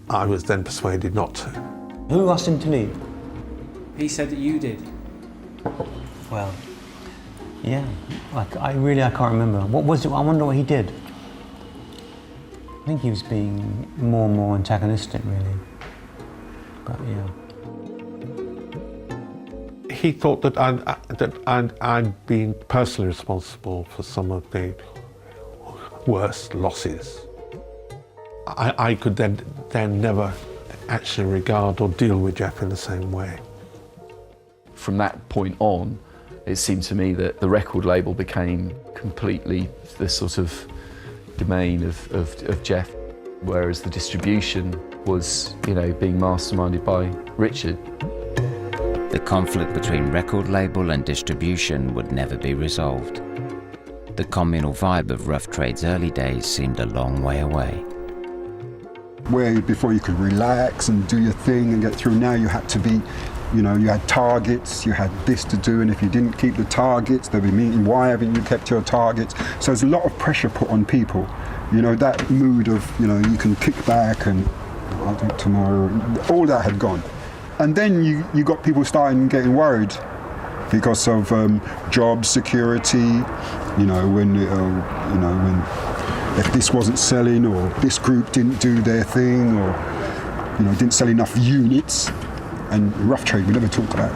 I was then persuaded not to. Who asked him to leave? He said that you did. Well, yeah, I can't remember. What was it? I wonder what he did. I think he was being more and more antagonistic, really. But yeah. He thought that I'd been personally responsible for some of the worst losses. I could then never actually regard or deal with Geoff in the same way. From that point on, it seemed to me that the record label became completely the sort of domain of Geoff, whereas the distribution was, being masterminded by Richard. The conflict between record label and distribution would never be resolved. The communal vibe of Rough Trade's early days seemed a long way away. Where before you could relax and do your thing and get through, now you had to be, you had targets, you had this to do, and if you didn't keep the targets, they'll be meeting why haven't you kept your targets. So there's a lot of pressure put on people, that mood of, you can kick back and I'll do it tomorrow, all that had gone. And then you got people starting getting worried because of job security, when if this wasn't selling or this group didn't do their thing or didn't sell enough units. And Rough Trade, we never talked about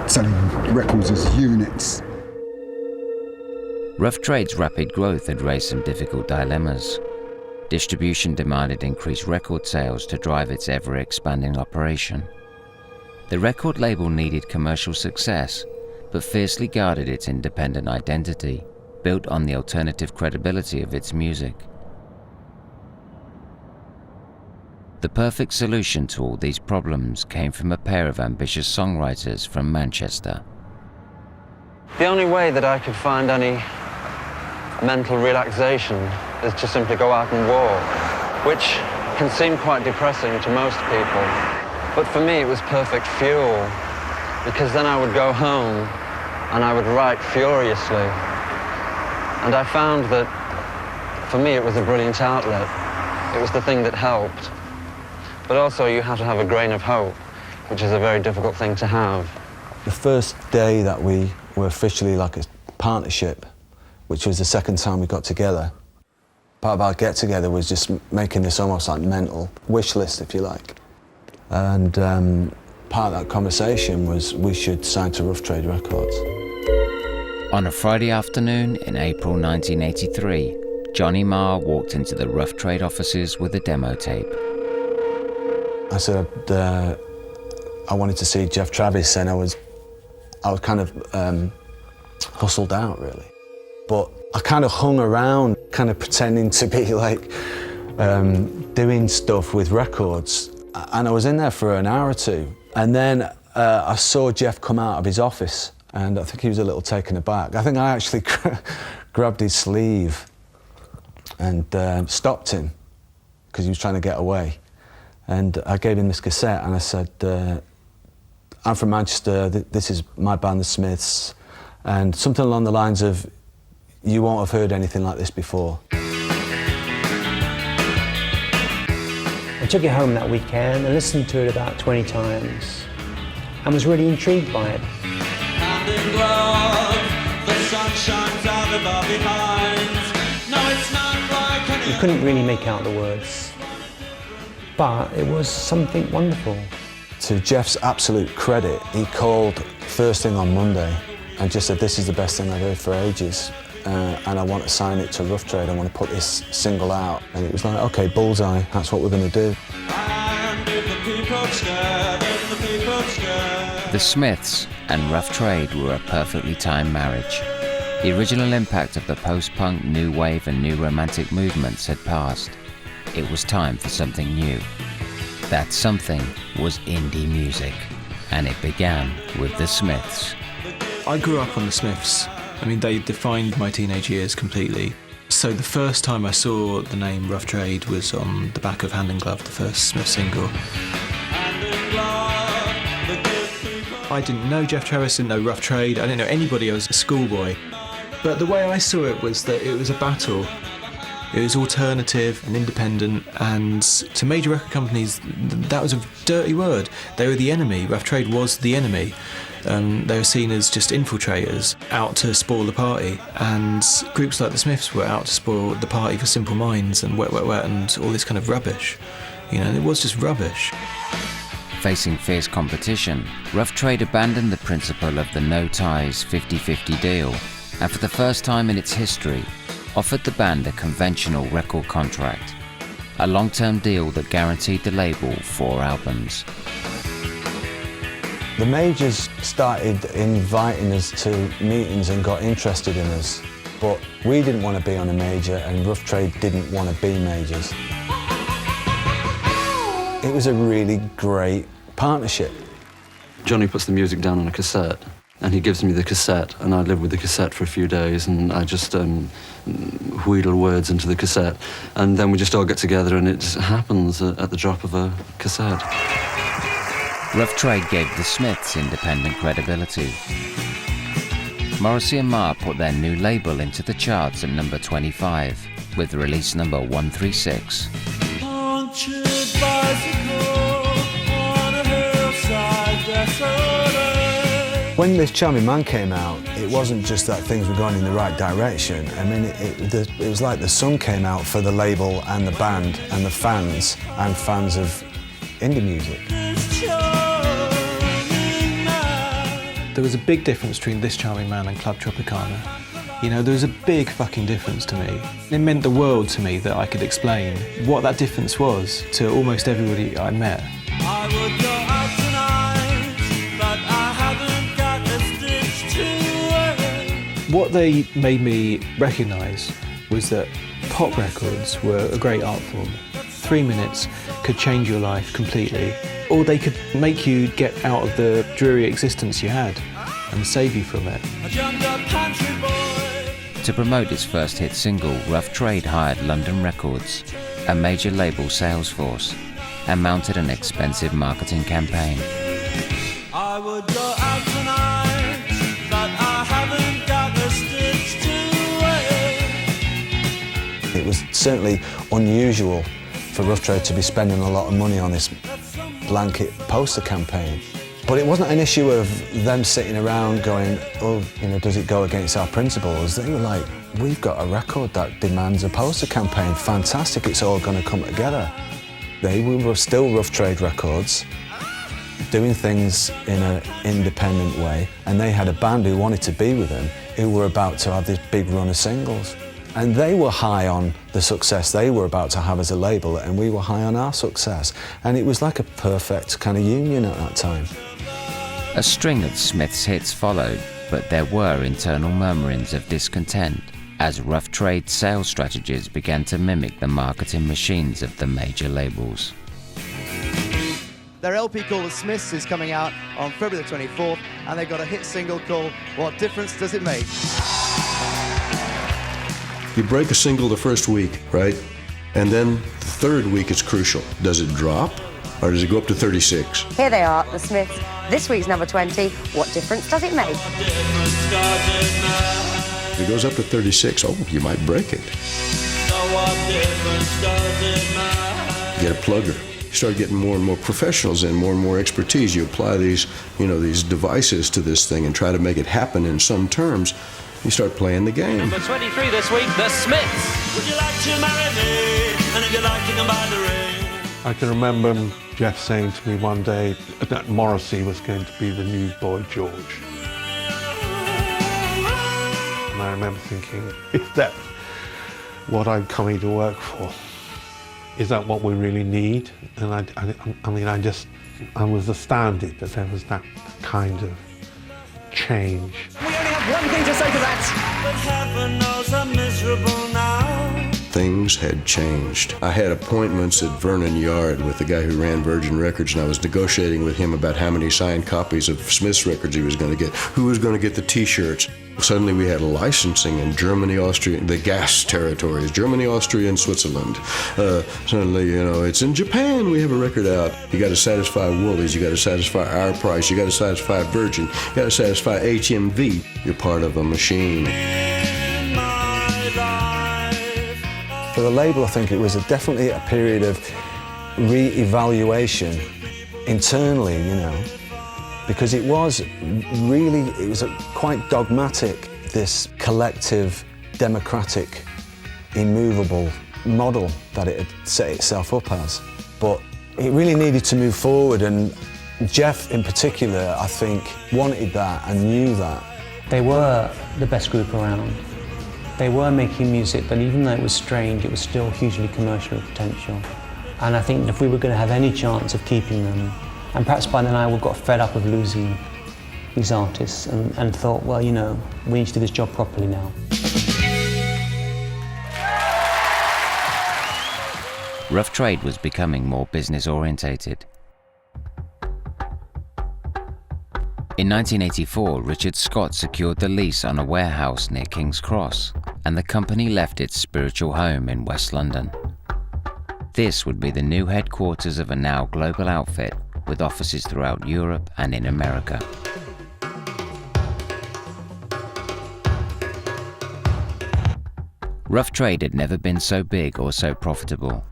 selling records as units. Rough Trade's rapid growth had raised some difficult dilemmas. Distribution demanded increased record sales to drive its ever-expanding operation. The record label needed commercial success, but fiercely guarded its independent identity, built on the alternative credibility of its music. The perfect solution to all these problems came from a pair of ambitious songwriters from Manchester. The only way that I could find any mental relaxation is to simply go out and walk, which can seem quite depressing to most people. But for me, it was perfect fuel, because then I would go home and I would write furiously. And I found that, for me, it was a brilliant outlet. It was the thing that helped. But also, you have to have a grain of hope, which is a very difficult thing to have. The first day that we were officially like a partnership, which was the second time we got together, part of our get-together was just making this almost like mental wish list, if you like. And part of that conversation was we should sign to Rough Trade Records. On a Friday afternoon in April 1983, Johnny Marr walked into the Rough Trade offices with a demo tape. I said I wanted to see Geoff Travis, and I was kind of hustled out, really. But I kind of hung around, kind of pretending to be like doing stuff with records, and I was in there for an hour or two. And then I saw Geoff come out of his office, and I think he was a little taken aback. I think I actually grabbed his sleeve and stopped him because he was trying to get away. And I gave him this cassette and I said, I'm from Manchester, this is my band, The Smiths, and something along the lines of, you won't have heard anything like this before. I took it home that weekend and listened to it about 20 times. and was really intrigued by it. Hand in glove, the sun shines out above behind. No, it's not like any You couldn't really make out the words, but it was something wonderful. To Geoff's absolute credit, he called first thing on Monday and just said, this is the best thing I've heard for ages, and I want to sign it to Rough Trade, I want to put this single out. And it was like, okay, bullseye, that's what we're going to do. The Smiths and Rough Trade were a perfectly timed marriage. The original impact of the post-punk, new wave and new romantic movements had passed. It was time for something new. That something was indie music, and it began with the Smiths. I grew up on the Smiths. I mean, they defined my teenage years completely. So the first time I saw the name Rough Trade was on the back of Hand in Glove, the first Smith single. I didn't know Geoff Travis, didn't know Rough Trade, I didn't know anybody, I was a schoolboy. But the way I saw it was that it was a battle. It was alternative and independent, and to major record companies, that was a dirty word. They were the enemy. Rough Trade was the enemy. They were seen as just infiltrators, out to spoil the party, and groups like the Smiths were out to spoil the party for Simple Minds and Wet Wet Wet and all this kind of rubbish. You know, it was just rubbish. Facing fierce competition, Rough Trade abandoned the principle of the no-ties 50-50 deal, and for the first time in its history, offered the band a conventional record contract, a long-term deal that guaranteed the label 4 albums. The majors started inviting us to meetings and got interested in us, but we didn't want to be on a major and Rough Trade didn't want to be majors. It was a really great partnership. Johnny puts the music down on a cassette and he gives me the cassette and I live with the cassette for a few days and I just wheedle words into the cassette and then we just all get together and it just happens at the drop of a cassette. Rough Trade gave the Smiths independent credibility. Morrissey and Marr put their new label into the charts at number 25 with release number 136. When This Charming Man came out, it wasn't just that things were going in the right direction. I mean, it was like the sun came out for the label and the band and the fans and fans of indie music. There was a big difference between This Charming Man and Club Tropicana. You know, there was a big fucking difference to me. It meant the world to me that I could explain what that difference was to almost everybody I met. I would go out tonight, but I haven't got a stitch to wear. What they made me recognise was that pop records were a great art form. 3 minutes could change your life completely, or they could make you get out of the dreary existence you had and save you from it. A jumped up country boy. To promote its first hit single, Rough Trade hired London Records, a major label sales force, and mounted an expensive marketing campaign. I would go out tonight, but I haven't got a stitch to wear. It was certainly unusual for Rough Trade to be spending a lot of money on this blanket poster campaign. But it wasn't an issue of them sitting around going, oh, you know, does it go against our principles? They were like, we've got a record that demands a poster campaign. Fantastic, it's all going to come together. They were still Rough Trade Records, doing things in an independent way, and they had a band who wanted to be with them, who were about to have this big run of singles. And they were high on the success they were about to have as a label, and we were high on our success. And it was like a perfect kind of union at that time. A string of Smith's hits followed, but there were internal murmurings of discontent as Rough Trade sales strategies began to mimic the marketing machines of the major labels. Their LP called The Smiths is coming out on February the 24th, and they've got a hit single called What Difference Does It Make? You break a single the first week, right? And then the third week it's crucial. Does it drop or does it go up to 36? Here they are, The Smiths. This week's number 20. What difference does it make? If it goes up to 36, oh, you might break it. So what difference does it make? Get a plugger. You start getting more and more professionals in, more and more expertise. You apply these, these devices to this thing and try to make it happen in some terms. You start playing the game. Number 23 this week, The Smiths. Would you like to marry me? And if you like, you can buy the ring. I can remember Geoff saying to me one day that Morrissey was going to be the new Boy George. And I remember thinking, is that what I'm coming to work for? Is that what we really need? And I was astounded that there was that kind of change. We only have one thing to say to that. But heaven knows I'm miserable now. Things had changed. I had appointments at Vernon Yard with the guy who ran Virgin Records, and I was negotiating with him about how many signed copies of Smith's records he was going to get, who was going to get the T-shirts. Suddenly we had licensing in Germany, Austria, the gas territories, Germany, Austria, and Switzerland. Suddenly, it's in Japan we have a record out. You got to satisfy Woolies, you got to satisfy Our Price, you got to satisfy Virgin, you got to satisfy HMV. You're part of a machine. For the label, I think it was definitely a period of re-evaluation internally, because it was quite dogmatic, this collective, democratic, immovable model that it had set itself up as. But it really needed to move forward, and Geoff in particular, I think, wanted that and knew that. They were the best group around. They were making music, but even though it was strange, it was still hugely commercial potential. And I think if we were going to have any chance of keeping them, and perhaps by then I would got fed up of losing these artists and thought, well, we need to do this job properly now. Rough Trade was becoming more business-orientated. In 1984, Richard Scott secured the lease on a warehouse near King's Cross, and the company left its spiritual home in West London. This would be the new headquarters of a now global outfit with offices throughout Europe and in America. Rough Trade had never been so big or so profitable.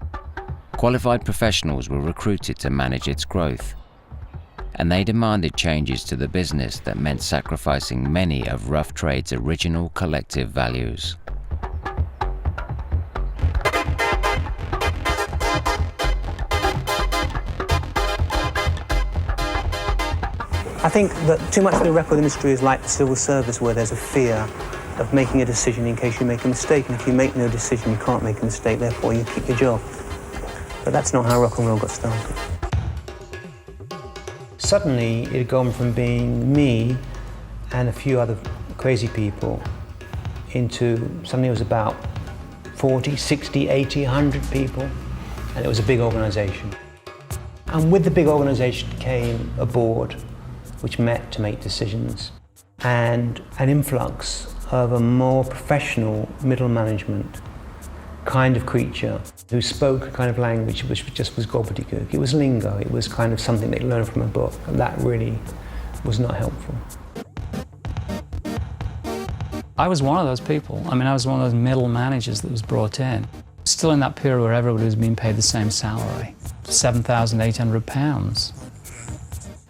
Qualified professionals were recruited to manage its growth, and they demanded changes to the business that meant sacrificing many of Rough Trade's original collective values. I think that too much of the record industry is like the civil service, where there's a fear of making a decision in case you make a mistake, and if you make no decision, you can't make a mistake, therefore you keep your job. But that's not how rock and roll got started. Suddenly, it had gone from being me and a few other crazy people into something that was about 40, 60, 80, 100 people, and it was a big organisation. And with the big organisation came a board which met to make decisions, and an influx of a more professional middle management kind of creature who spoke a kind of language which just was gobbledygook. It was lingo, it was kind of something they learned from a book, and that really was not helpful. I was one of those people. I was one of those middle managers that was brought in. Still in that period where everybody was being paid the same salary, £7,800.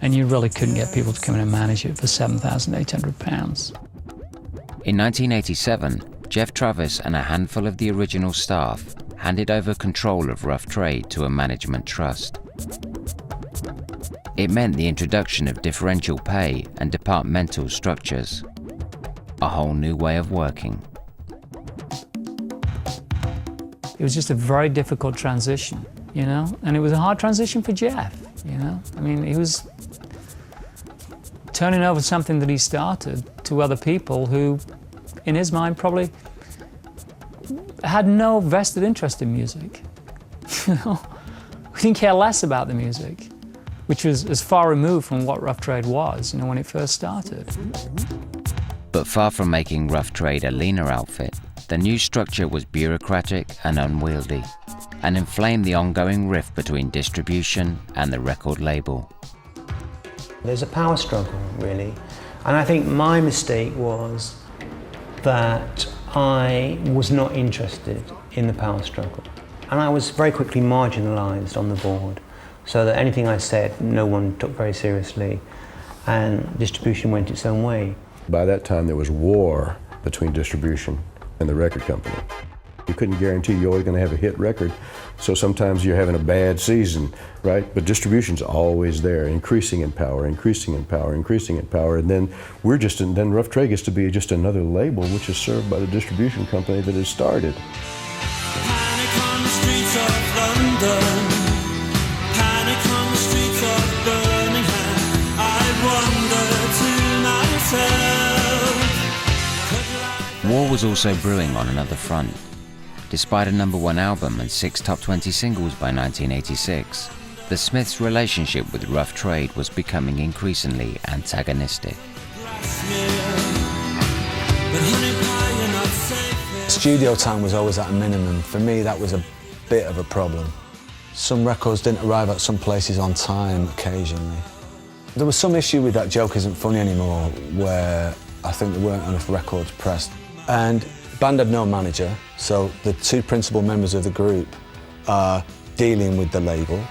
And you really couldn't get people to come in and manage it for £7,800. In 1987, Geoff Travis and a handful of the original staff handed over control of Rough Trade to a management trust. It meant the introduction of differential pay and departmental structures, a whole new way of working. It was just a very difficult transition, and it was a hard transition for Geoff, he was turning over something that he started to other people who, in his mind, probably had no vested interest in music. We didn't care less about the music, which was as far removed from what Rough Trade was, when it first started. But far from making Rough Trade a leaner outfit, the new structure was bureaucratic and unwieldy, and inflamed the ongoing rift between distribution and the record label. There's a power struggle, really. And I think my mistake was that I was not interested in the power struggle. And I was very quickly marginalised on the board so that anything I said, no one took very seriously, and distribution went its own way. By that time, there was war between distribution and the record company. You couldn't guarantee you're always going to have a hit record, so sometimes you're having a bad season, right? But distribution's always there, increasing in power, increasing in power, increasing in power, and then then Rough Trade gets to be just another label which is served by the distribution company that has started. Panic on the streets of London, panic on the streets of Birmingham. I wonder to myself. War was also brewing on another front. Despite a #1 album and 6 top 20 singles by 1986, the Smiths' relationship with Rough Trade was becoming increasingly antagonistic. Studio time was always at a minimum. For me, that was a bit of a problem. Some records didn't arrive at some places on time occasionally. There was some issue with that Joke Isn't Funny Anymore, where I think there weren't enough records pressed. And band had no manager, so the two principal members of the group are dealing with the label.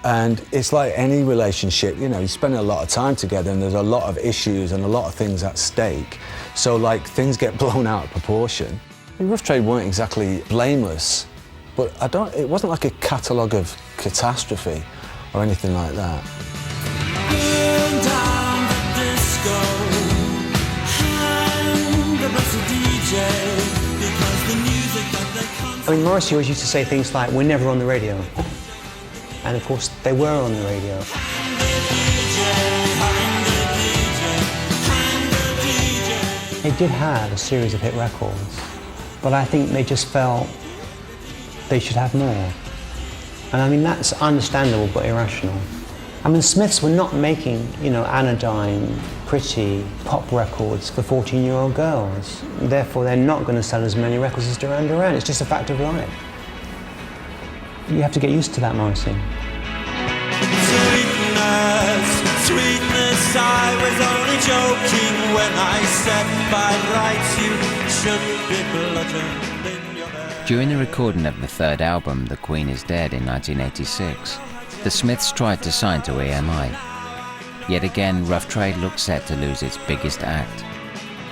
And it's like any relationship, you know, you spend a lot of time together and there's a lot of issues and a lot of things at stake. So like things get blown out of proportion. I mean, Rough Trade weren't exactly blameless, but it wasn't like a catalogue of catastrophe or anything like that. Burn down the disco, hang the best DJ, because the music that they I mean, Morrissey always used to say things like, "We're never on the radio." And of course, they were on the radio. They did have a series of hit records, but I think they just felt they should have more. And I mean, that's understandable but irrational. I mean, the Smiths were not making, you know, anodyne, pretty pop records for 14-year-old girls. Therefore, they're not going to sell as many records as Duran Duran. It's just a fact of life. You have to get used to that, Morrissey. Sweetness, sweetness, I was only joking when I said by rights you should be bludgeoned in your bed. During the recording of the third album, The Queen Is Dead, in 1986, the Smiths tried to sign to EMI. Yet again, Rough Trade looked set to lose its biggest act,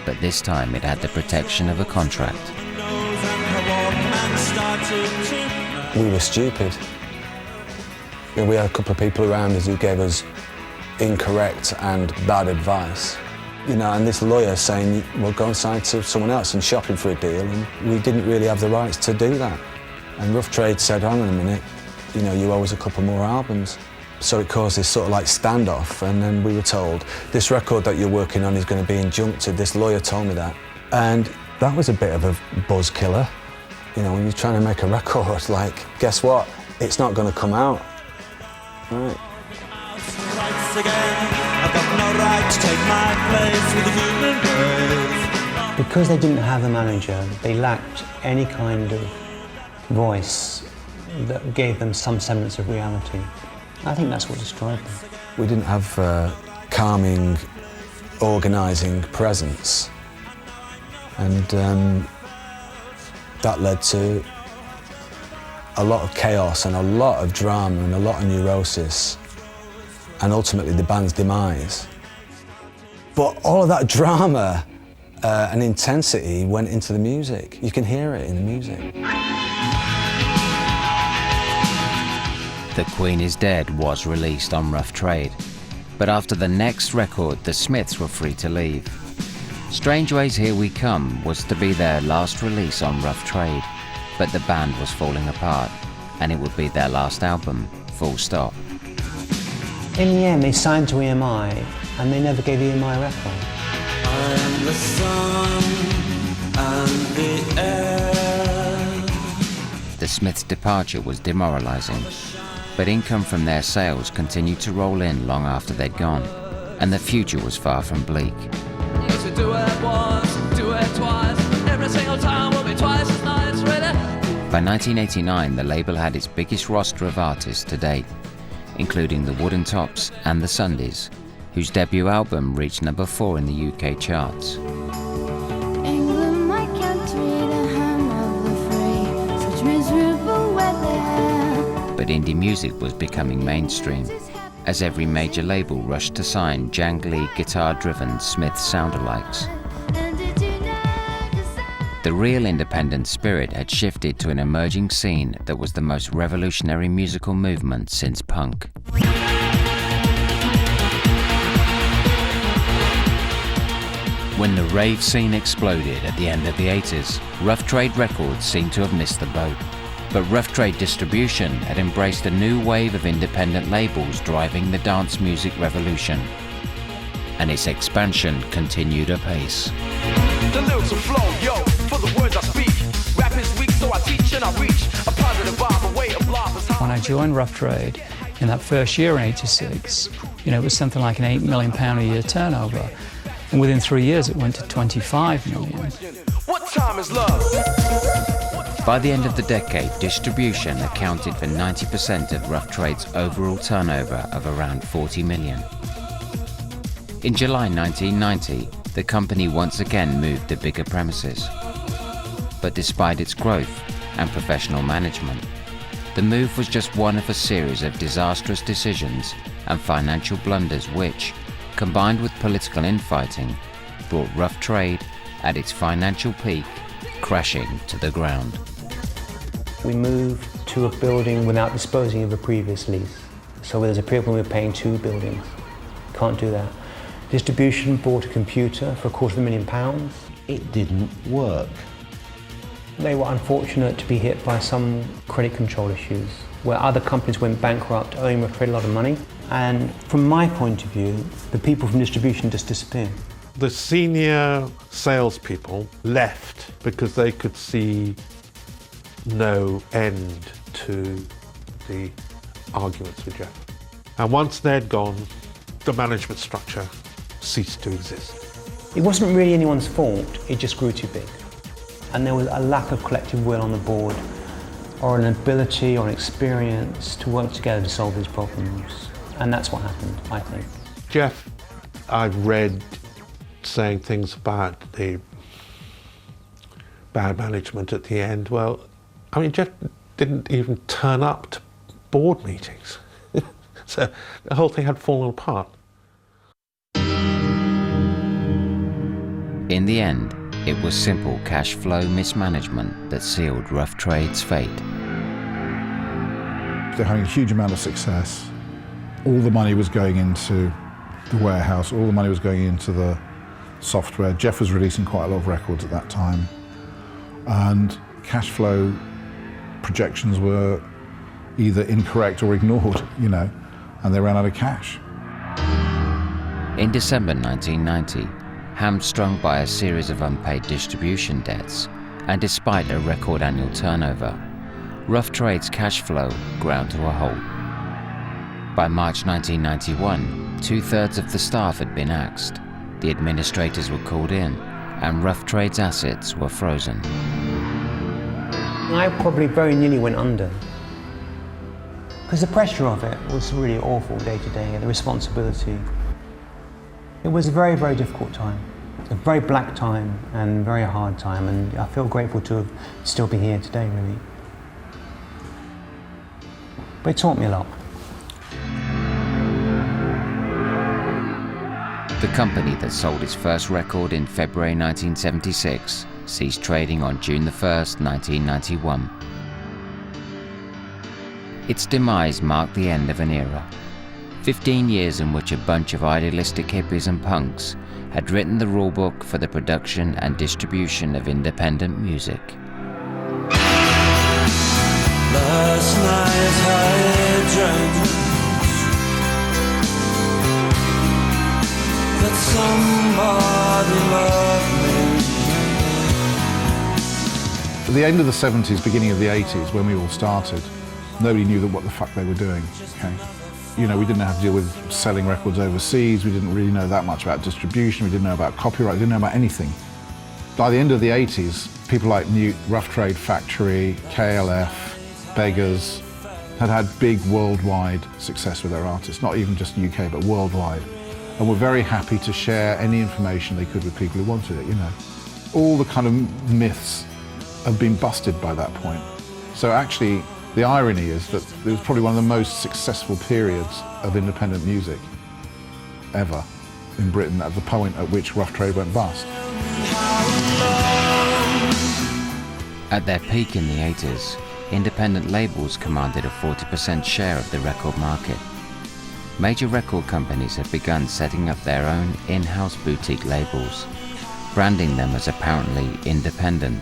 but this time it had the protection of a contract. We were stupid. You know, we had a couple of people around us who gave us incorrect and bad advice. You know, and this lawyer saying, well, go and sign to someone else and shop him for a deal, and we didn't really have the rights to do that. And Rough Trade said, hang on a minute, you know, you owe us a couple more albums. So it caused this sort of like standoff, and then we were told, this record that you're working on is going to be injuncted. This lawyer told me that. And that was a bit of a buzz killer. You know, when you're trying to make a record, like, guess what? It's not going to come out. Right. Because they didn't have a manager, they lacked any kind of voice that gave them some semblance of reality. I think that's what destroyed them. We didn't have calming, organising presence. And that led to a lot of chaos and a lot of drama and a lot of neurosis, and ultimately the band's demise. But all of that drama and intensity went into the music. You can hear it in the music. The Queen Is Dead was released on Rough Trade, but after the next record, the Smiths were free to leave. Strange Ways Here We Come was to be their last release on Rough Trade, but the band was falling apart, and it would be their last album, full stop. In the end, they signed to EMI, and they never gave EMI a record. I am the sun and the air. The Smiths' departure was demoralizing, but income from their sales continued to roll in long after they'd gone, and the future was far from bleak. Used to do it once, do it twice, every single time will be twice as nice, really. By 1989, the label had its biggest roster of artists to date, including the Wooden Tops and the Sundays, whose debut album reached number 4 in the UK charts. England, my country, the home of the free, such miserable weather. but indie music was becoming mainstream, as every major label rushed to sign jangly, guitar-driven Smith sound-alikes. The real independent spirit had shifted to an emerging scene that was the most revolutionary musical movement since punk. When the rave scene exploded at the end of the 80s, Rough Trade Records seemed to have missed the boat. But Rough Trade Distribution had embraced a new wave of independent labels driving the dance music revolution. And its expansion continued apace. The lyrics will flow, yo, for the words I speak. Rap is weak, so I teach and I reach a positive vibe, a way of life is When I joined Rough Trade in that first year in '86, it was something like an £8 million a year turnover. And within 3 years, it went to 25 million. What time is love? By the end of the decade, distribution accounted for 90% of Rough Trade's overall turnover of around 40 million. In July 1990, the company once again moved to bigger premises. But despite its growth and professional management, the move was just one of a series of disastrous decisions and financial blunders which, combined with political infighting, brought Rough Trade, at its financial peak, crashing to the ground. We moved to a building without disposing of a previous lease. So there's a period when we were paying 2 buildings. Can't do that. Distribution bought a computer for £250,000. It didn't work. They were unfortunate to be hit by some credit control issues, where other companies went bankrupt, owing Rough Trade a lot of money. And from my point of view, the people from distribution just disappeared. The senior salespeople left because they could see no end to the arguments with Geoff. And once they'd gone, the management structure ceased to exist. It wasn't really anyone's fault, it just grew too big. And there was a lack of collective will on the board, or an ability or an experience to work together to solve these problems. And that's what happened, I think. Geoff, I've read saying things about the bad management at the end. Well, I mean, Geoff didn't even turn up to board meetings. So the whole thing had fallen apart. In the end, it was simple cash flow mismanagement that sealed Rough Trade's fate. They're having a huge amount of success. All the money was going into the warehouse, all the money was going into the software. Geoff was releasing quite a lot of records at that time. And cash flow projections were either incorrect or ignored, and they ran out of cash. In December 1990, hamstrung by a series of unpaid distribution debts, and despite a record annual turnover, Rough Trade's cash flow ground to a halt. By March 1991, 2/3 of the staff had been axed, the administrators were called in, and Rough Trade's assets were frozen. I probably very nearly went under. Because the pressure of it was really awful day to day, the responsibility. It was a very, very difficult time. A very black time and very hard time, and I feel grateful to still be here today, really. But it taught me a lot. The company that sold its first record in February 1976 ceased trading on June 1st, 1991. Its demise marked the end of an era. 15 years in which a bunch of idealistic hippies and punks had written the rulebook for the production and distribution of independent music. Last night I dreamt that somebody loved me. At the end of the 70s, beginning of the 80s, when we all started, nobody knew what the fuck they were doing, okay? We didn't have to deal with selling records overseas, we didn't really know that much about distribution, we didn't know about copyright, we didn't know about anything. By the end of the 80s, people like Newt, Rough Trade Factory, KLF, Beggars, had big worldwide success with their artists, not even just UK, but worldwide. And were very happy to share any information they could with people who wanted it, All the kind of myths have been busted by that point. So actually, The irony is that it was probably one of the most successful periods of independent music ever in Britain, at the point at which Rough Trade went bust. At their peak in the 80s, independent labels commanded a 40% share of the record market. Major record companies have begun setting up their own in-house boutique labels, branding them as apparently independent,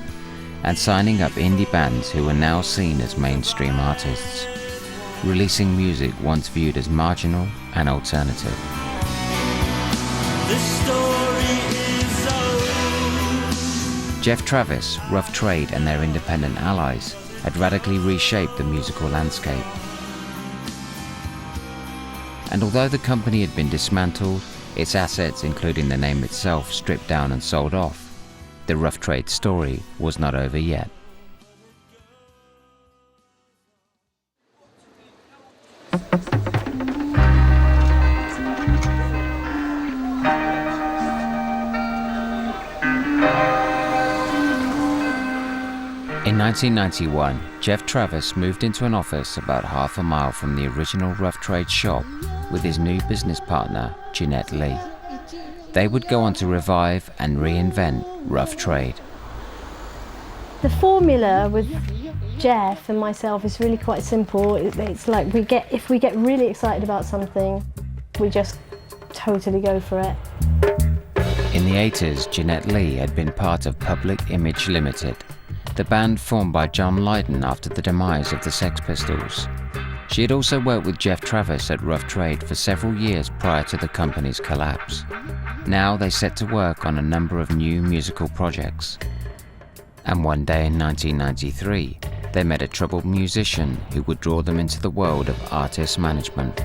and signing up indie bands who are now seen as mainstream artists, releasing music once viewed as marginal and alternative. Geoff Travis, Rough Trade and their independent allies had radically reshaped the musical landscape. And although the company had been dismantled, its assets, including the name itself, stripped down and sold off, the Rough Trade story was not over yet. In 1991, Geoff Travis moved into an office about half a mile from the original Rough Trade shop with his new business partner, Jeanette Lee. They would go on to revive and reinvent Rough Trade. The formula with Geoff and myself is really quite simple. It's like if we get really excited about something, we just totally go for it. In the 80s, Jeanette Lee had been part of Public Image Limited, the band formed by John Lydon after the demise of the Sex Pistols. She had also worked with Geoff Travis at Rough Trade for several years prior to the company's collapse. Now they set to work on a number of new musical projects. And one day in 1993, they met a troubled musician who would draw them into the world of artist management.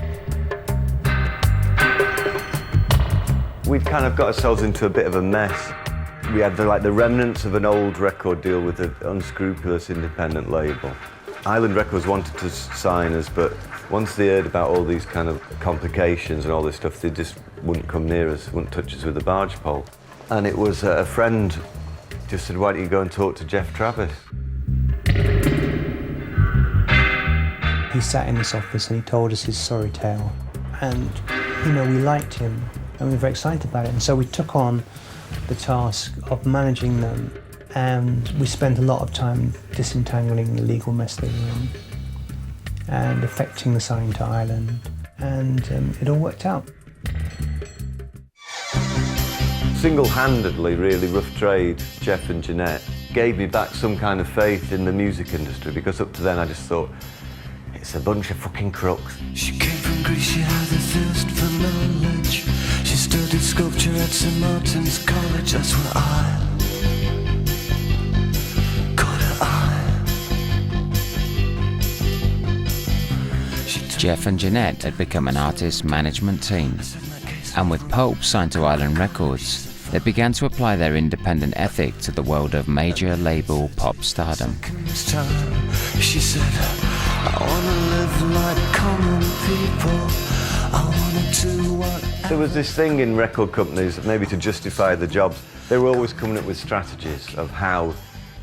We'd kind of got ourselves into a bit of a mess. We had the remnants of an old record deal with an unscrupulous independent label. Island Records wanted to sign us, but once they heard about all these kind of complications and all this stuff, they just wouldn't come near us, wouldn't touch us with a barge pole. And it was a friend just said, why don't you go and talk to Geoff Travis? He sat in this office and he told us his sorry tale. And, you know, we liked him and we were very excited about it. And so we took on the task of managing them, and we spent a lot of time disentangling the legal mess they were in and effecting the signing to Ireland, and it all worked out. Single-handedly, really, Rough Trade, Geoff and Jeanette, gave me back some kind of faith in the music industry, because up to then I just thought, it's a bunch of fucking crooks. She came from Greece, she had a thirst for knowledge. She studied sculpture at St. Martin's College, that's what I caught her eye. Geoff and Jeanette had become an artist management team, and with Pulp signed to Island Records, they began to apply their independent ethic to the world of major label pop stardom. She said, I wanna live like common people. I wanna do what... There was this thing in record companies, maybe to justify the jobs, they were always coming up with strategies of how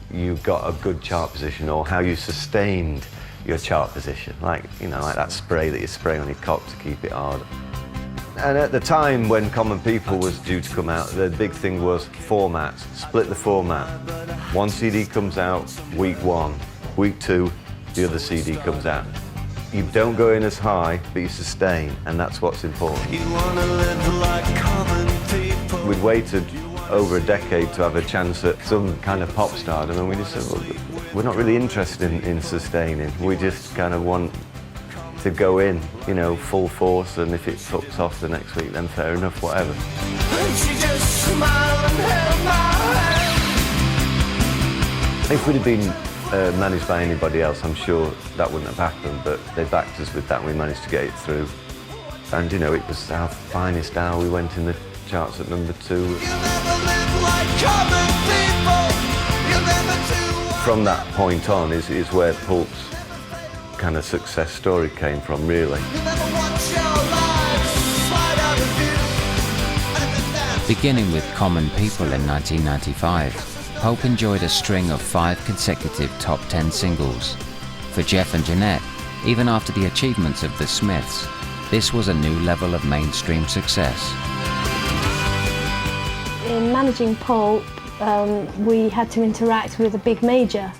you got a good chart position or how you sustained your chart position. Like, you know, like that spray that you spray on your cock to keep it hard. And at the time when Common People was due to come out, the big thing was formats, split the format. One CD comes out week 1, week 2, the other CD comes out. You don't go in as high, but you sustain, and that's what's important. You wanna live like common people. We'd waited over a decade to have a chance at some kind of pop stardom, and we just said, well, we're not really interested in sustaining. We just kind of want to go in, you know, full force, and if it fucks off the next week, then fair enough, whatever. And she just smiled and held my hand. If we'd have been managed by anybody else, I'm sure that wouldn't have happened, but they backed us with that and we managed to get it through. And, you know, it was our finest hour. We went in the charts at number 2. From that point on is where Pulp's kind of success story came from, really. Beginning with Common People in 1995, Pulp enjoyed a string of 5 consecutive top 10 singles, For Geoff and Jeanette, even after the achievements of the Smiths, this was a new level of mainstream success. In managing Pulp, we had to interact with a big major.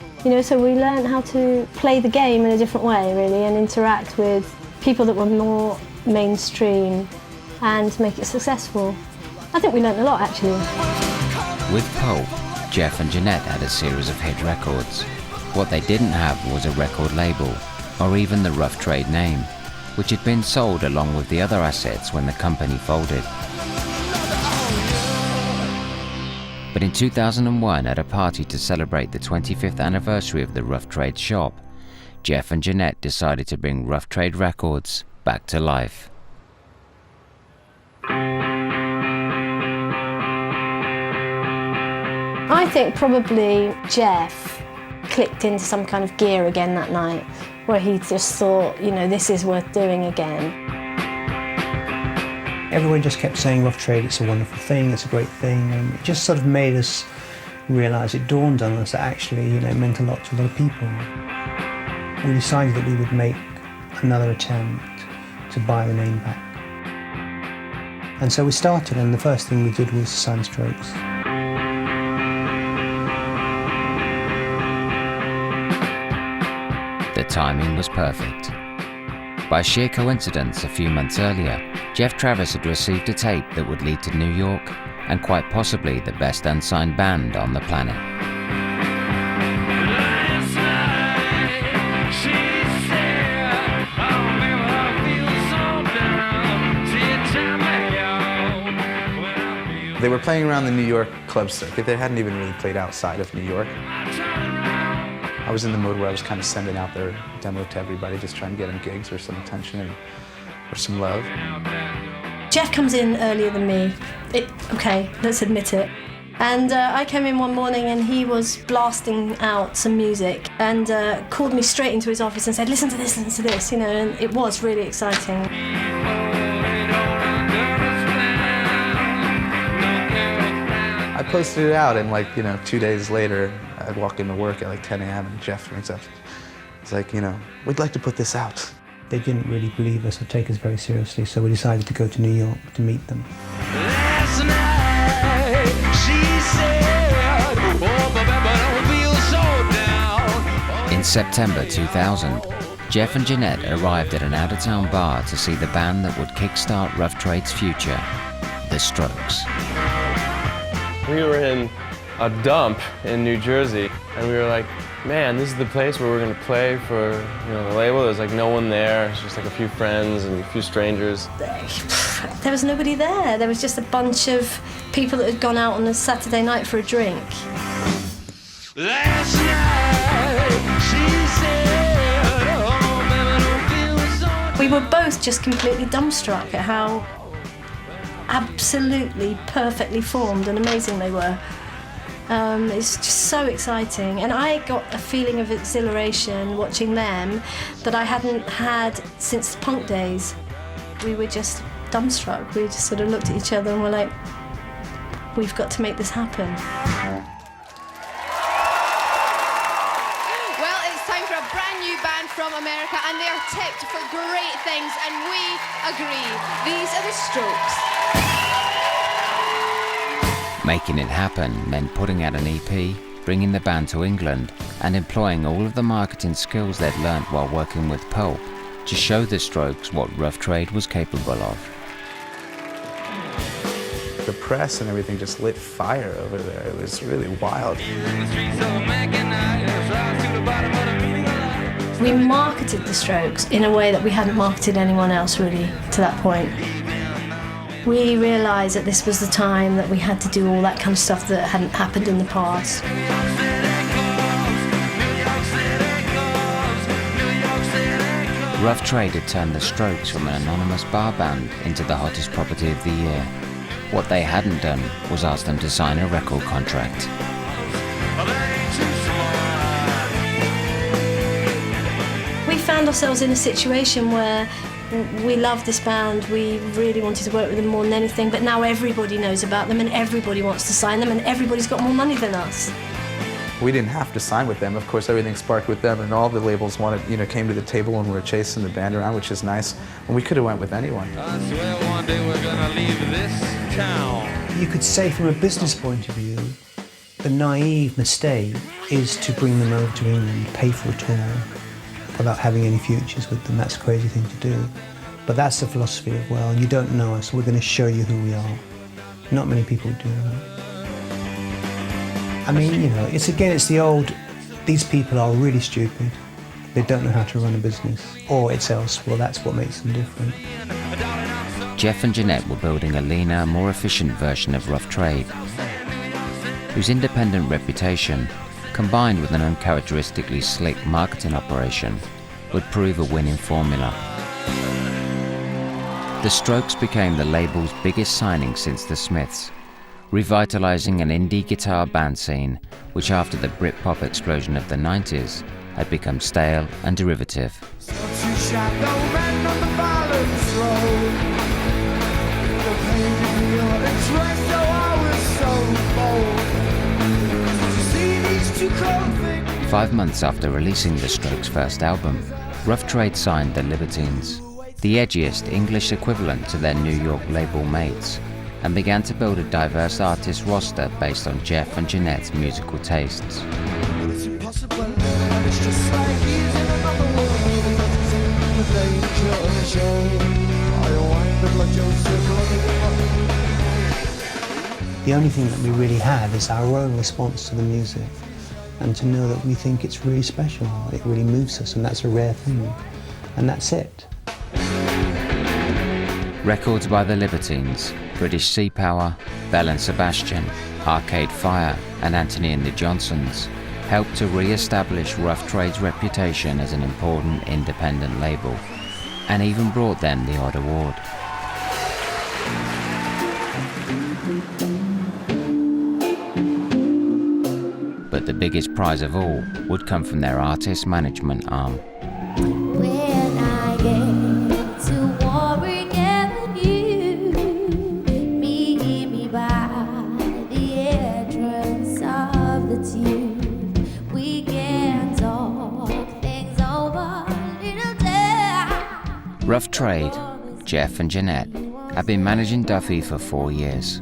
So we learned how to play the game in a different way, really, and interact with people that were more mainstream and make it successful. I think we learned a lot, actually. With Pulp, Geoff and Jeanette had a series of hit records. What they didn't have was a record label, or even the Rough Trade name, which had been sold along with the other assets when the company folded. But in 2001, at a party to celebrate the 25th anniversary of the Rough Trade shop, Geoff and Jeanette decided to bring Rough Trade Records back to life. I think probably Geoff clicked into some kind of gear again that night, where he just thought, this is worth doing again. Everyone just kept saying Rough Trade, it's a wonderful thing, it's a great thing, and it just sort of made us realise, it dawned on us that actually, it meant a lot to a lot of people. We decided that we would make another attempt to buy the name back. And so we started, and the first thing we did was sign Strokes. The timing was perfect. By sheer coincidence, a few months earlier, Geoff Travis had received a tape that would lead to New York and quite possibly the best unsigned band on the planet. They were playing around the New York club circuit. They hadn't even really played outside of New York. I was in the mood where I was kind of sending out their demo to everybody, just trying to get them gigs or some attention or some love. Geoff comes in earlier than me. Okay, let's admit it. And I came in one morning and he was blasting out some music and called me straight into his office and said, listen to this, and it was really exciting. I posted it out, and 2 days later, I'd walk into work at 10 a.m. and Geoff rings up. It's like, we'd like to put this out. They didn't really believe us or take us very seriously, so we decided to go to New York to meet them. Last night, she said, oh, but don't feel so down. In September 2000, Geoff and Jeanette arrived at an out-of-town bar to see the band that would kickstart Rough Trade's future, The Strokes. We were in a dump in New Jersey, and we were like, man, this is the place where we're going to play for the label. There's no one there. It's just a few friends and a few strangers. There was nobody there. There was just a bunch of people that had gone out on a Saturday night for a drink. Last night, she said, oh, baby, don't feel so. We were both just completely dumbstruck at how absolutely perfectly formed and amazing they were. It's just so exciting, and I got a feeling of exhilaration watching them that I hadn't had since the punk days. We were just dumbstruck. We just sort of looked at each other and were like, we've got to make this happen. Well, it's time for a brand new band from America, and they are tipped for great things, and we agree. These are the Strokes. Making it happen meant putting out an EP, bringing the band to England, and employing all of the marketing skills they'd learnt while working with Pulp to show the Strokes what Rough Trade was capable of. The press and everything just lit fire over there. It was really wild. We marketed the Strokes in a way that we hadn't marketed anyone else really to that point. We realised that this was the time that we had to do all that kind of stuff that hadn't happened in the past. Rough Trade had turned the Strokes from an anonymous bar band into the hottest property of the year. What they hadn't done was ask them to sign a record contract. We found ourselves in a situation where we loved this band, we really wanted to work with them more than anything, but now everybody knows about them and everybody wants to sign them and everybody's got more money than us. We didn't have to sign with them. Of course, everything sparked with them, and all the labels wanted, came to the table when we were chasing the band around, which is nice. And we could have went with anyone. I swear one day we're gonna leave this town. You could say from a business point of view, the naive mistake is to bring them over to England, pay for a tour, without having any futures with them. That's a crazy thing to do. But that's the philosophy of, well, you don't know us, we're going to show you who we are. Not many people do that. I mean, it's the old, these people are really stupid. They don't know how to run a business. Or it's else, well, that's what makes them different. Geoff and Jeanette were building a leaner, more efficient version of Rough Trade, whose independent reputation, combined with an uncharacteristically slick marketing operation, would prove a winning formula. The Strokes became the label's biggest signing since the Smiths, revitalising an indie guitar band scene which, after the Britpop explosion of the 90s, had become stale and derivative. Five months after releasing the Strokes' first album, Rough Trade signed the Libertines, the edgiest English equivalent to their New York label mates, and began to build a diverse artist roster based on Geoff and Jeanette's musical tastes. The only thing that we really have is our own response to the music, and to know that we think it's really special, it really moves us, and that's a rare thing, and that's it. Records by the Libertines, British Sea Power, Belle and Sebastian, Arcade Fire and Anthony and the Johnsons helped to re-establish Rough Trade's reputation as an important independent label, and even brought them the odd award. But the biggest prize of all would come from their artist management arm. When I get to Warwick Avenue, meet me by the entrance of the tube. We can talk things over little day. Rough Trade, Geoff and Jeanette, had been managing Duffy for 4 years.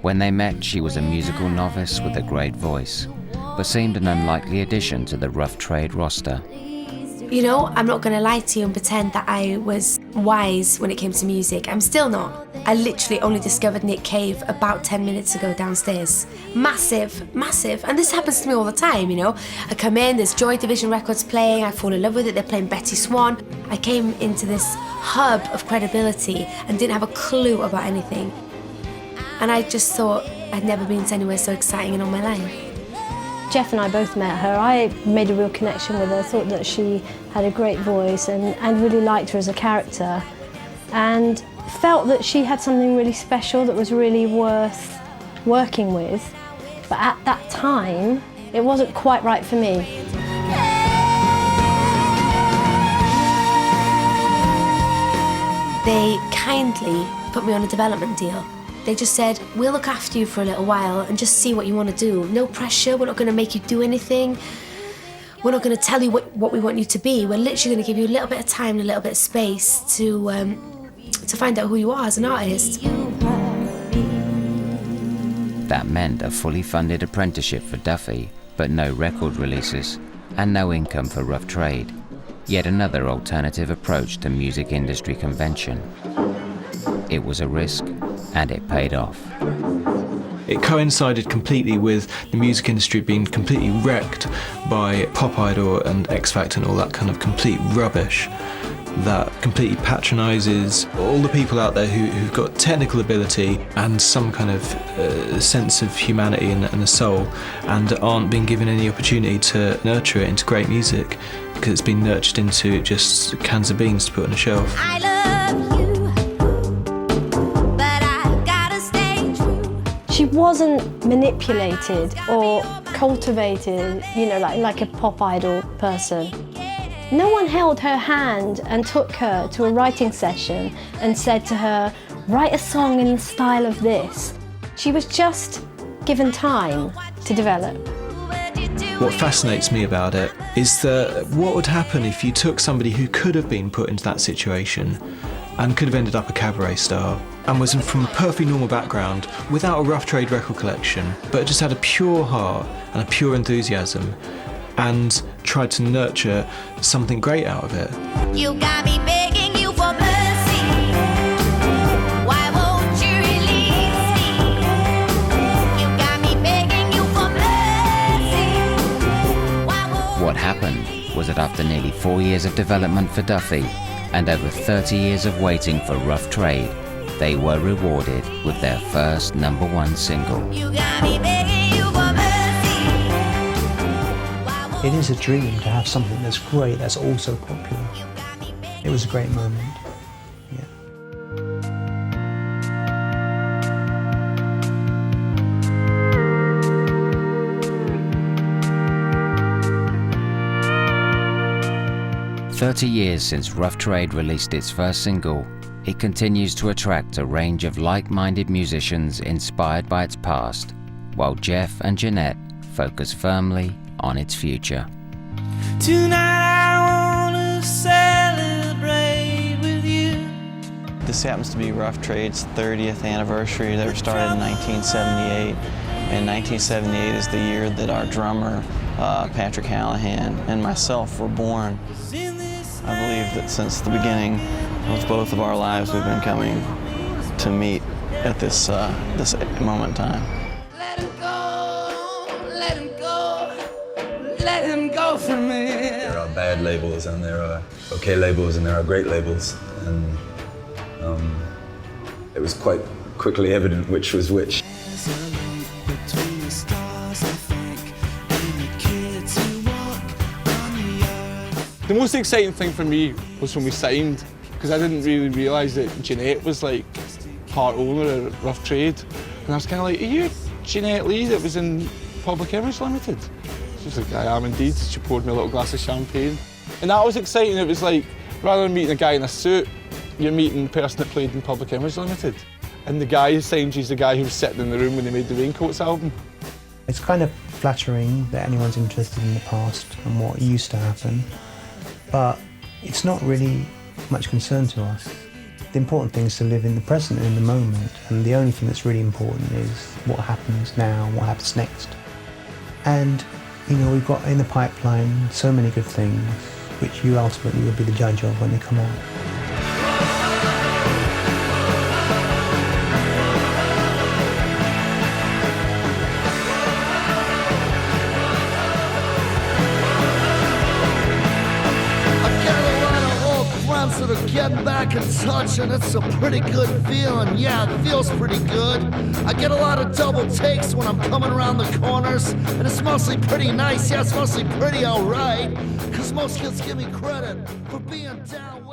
When they met, she was a musical novice with a great voice, but seemed an unlikely addition to the Rough Trade roster. I'm not going to lie to you and pretend that I was wise when it came to music. I'm still not. I literally only discovered Nick Cave about 10 minutes ago downstairs. Massive, massive. And this happens to me all the time, I come in, there's Joy Division records playing, I fall in love with it, they're playing Betty Swan. I came into this hub of credibility and didn't have a clue about anything. And I just thought I'd never been to anywhere so exciting in all my life. Geoff and I both met her. I made a real connection with her, thought that she had a great voice and really liked her as a character, and felt that she had something really special that was really worth working with. But at that time, it wasn't quite right for me. They kindly put me on a development deal. They just said, we'll look after you for a little while and just see what you want to do. No pressure, we're not going to make you do anything. We're not going to tell you what we want you to be. We're literally going to give you a little bit of time and a little bit of space to find out who you are as an artist. That meant a fully funded apprenticeship for Duffy, but no record releases, and no income for Rough Trade. Yet another alternative approach to music industry convention. It was a risk, and it paid off. It coincided completely with the music industry being completely wrecked by Pop Idol and X Factor and all that kind of complete rubbish that completely patronises all the people out there who've got technical ability and some kind of sense of humanity and a soul, and aren't being given any opportunity to nurture it into great music, because it's been nurtured into just cans of beans to put on a shelf. I love you. She wasn't manipulated or cultivated, like a pop idol person. No one held her hand and took her to a writing session and said to her, write a song in the style of this. She was just given time to develop. What fascinates me about it is that what would happen if you took somebody who could have been put into that situation and could have ended up a cabaret star and was from a perfectly normal background without a rough trade record collection, but just had a pure heart and a pure enthusiasm and tried to nurture something great out of it. You got me begging you for mercy. Why won't you release me? You got me begging you for mercy. What happened was that after nearly 4 years of development for Duffy and over 30 years of waiting for Rough Trade, they were rewarded with their first #1 single. You got me begging you for mercy. It is a dream to have something that's great, that's also popular. It was a great moment. Yeah. "30 years since Rough Trade released its first single, it continues to attract a range of like-minded musicians inspired by its past, while Geoff and Jeanette focus firmly on its future. Tonight I wanna celebrate with you. This happens to be Rough Trade's 30th anniversary. They were started in 1978. And 1978 is the year that our drummer, Patrick Hallahan, and myself were born. I believe that since the beginning of both of our lives, we've been coming to meet at this moment in time. Let him go from me. There are bad labels and there are okay labels and there are great labels, and it was quite quickly evident which was which. The most exciting thing for me was when we signed, because I didn't really realise that Jeanette was like part owner of Rough Trade, and I was kind of like, "Are you Jeanette Lee that was in Public Image Limited?" She was like, "I am indeed." She poured me a little glass of champagne. And that was exciting. It was like, rather than meeting a guy in a suit, you're meeting the person that played in Public Image Limited. And the guy who signed you is the guy who was sitting in the room when they made the Raincoats album. It's kind of flattering that anyone's interested in the past and what used to happen, but it's not really much concern to us. The important thing is to live in the present and in the moment, and the only thing that's really important is what happens now and what happens next. And you know, we've got in the pipeline so many good things, which you ultimately will be the judge of when they come out. Sort of get back in touch, and it's a pretty good feeling. Yeah, it feels pretty good. I get a lot of double takes when I'm coming around the corners, and it's mostly pretty nice. Yeah, it's mostly pretty alright, because most kids give me credit for being down.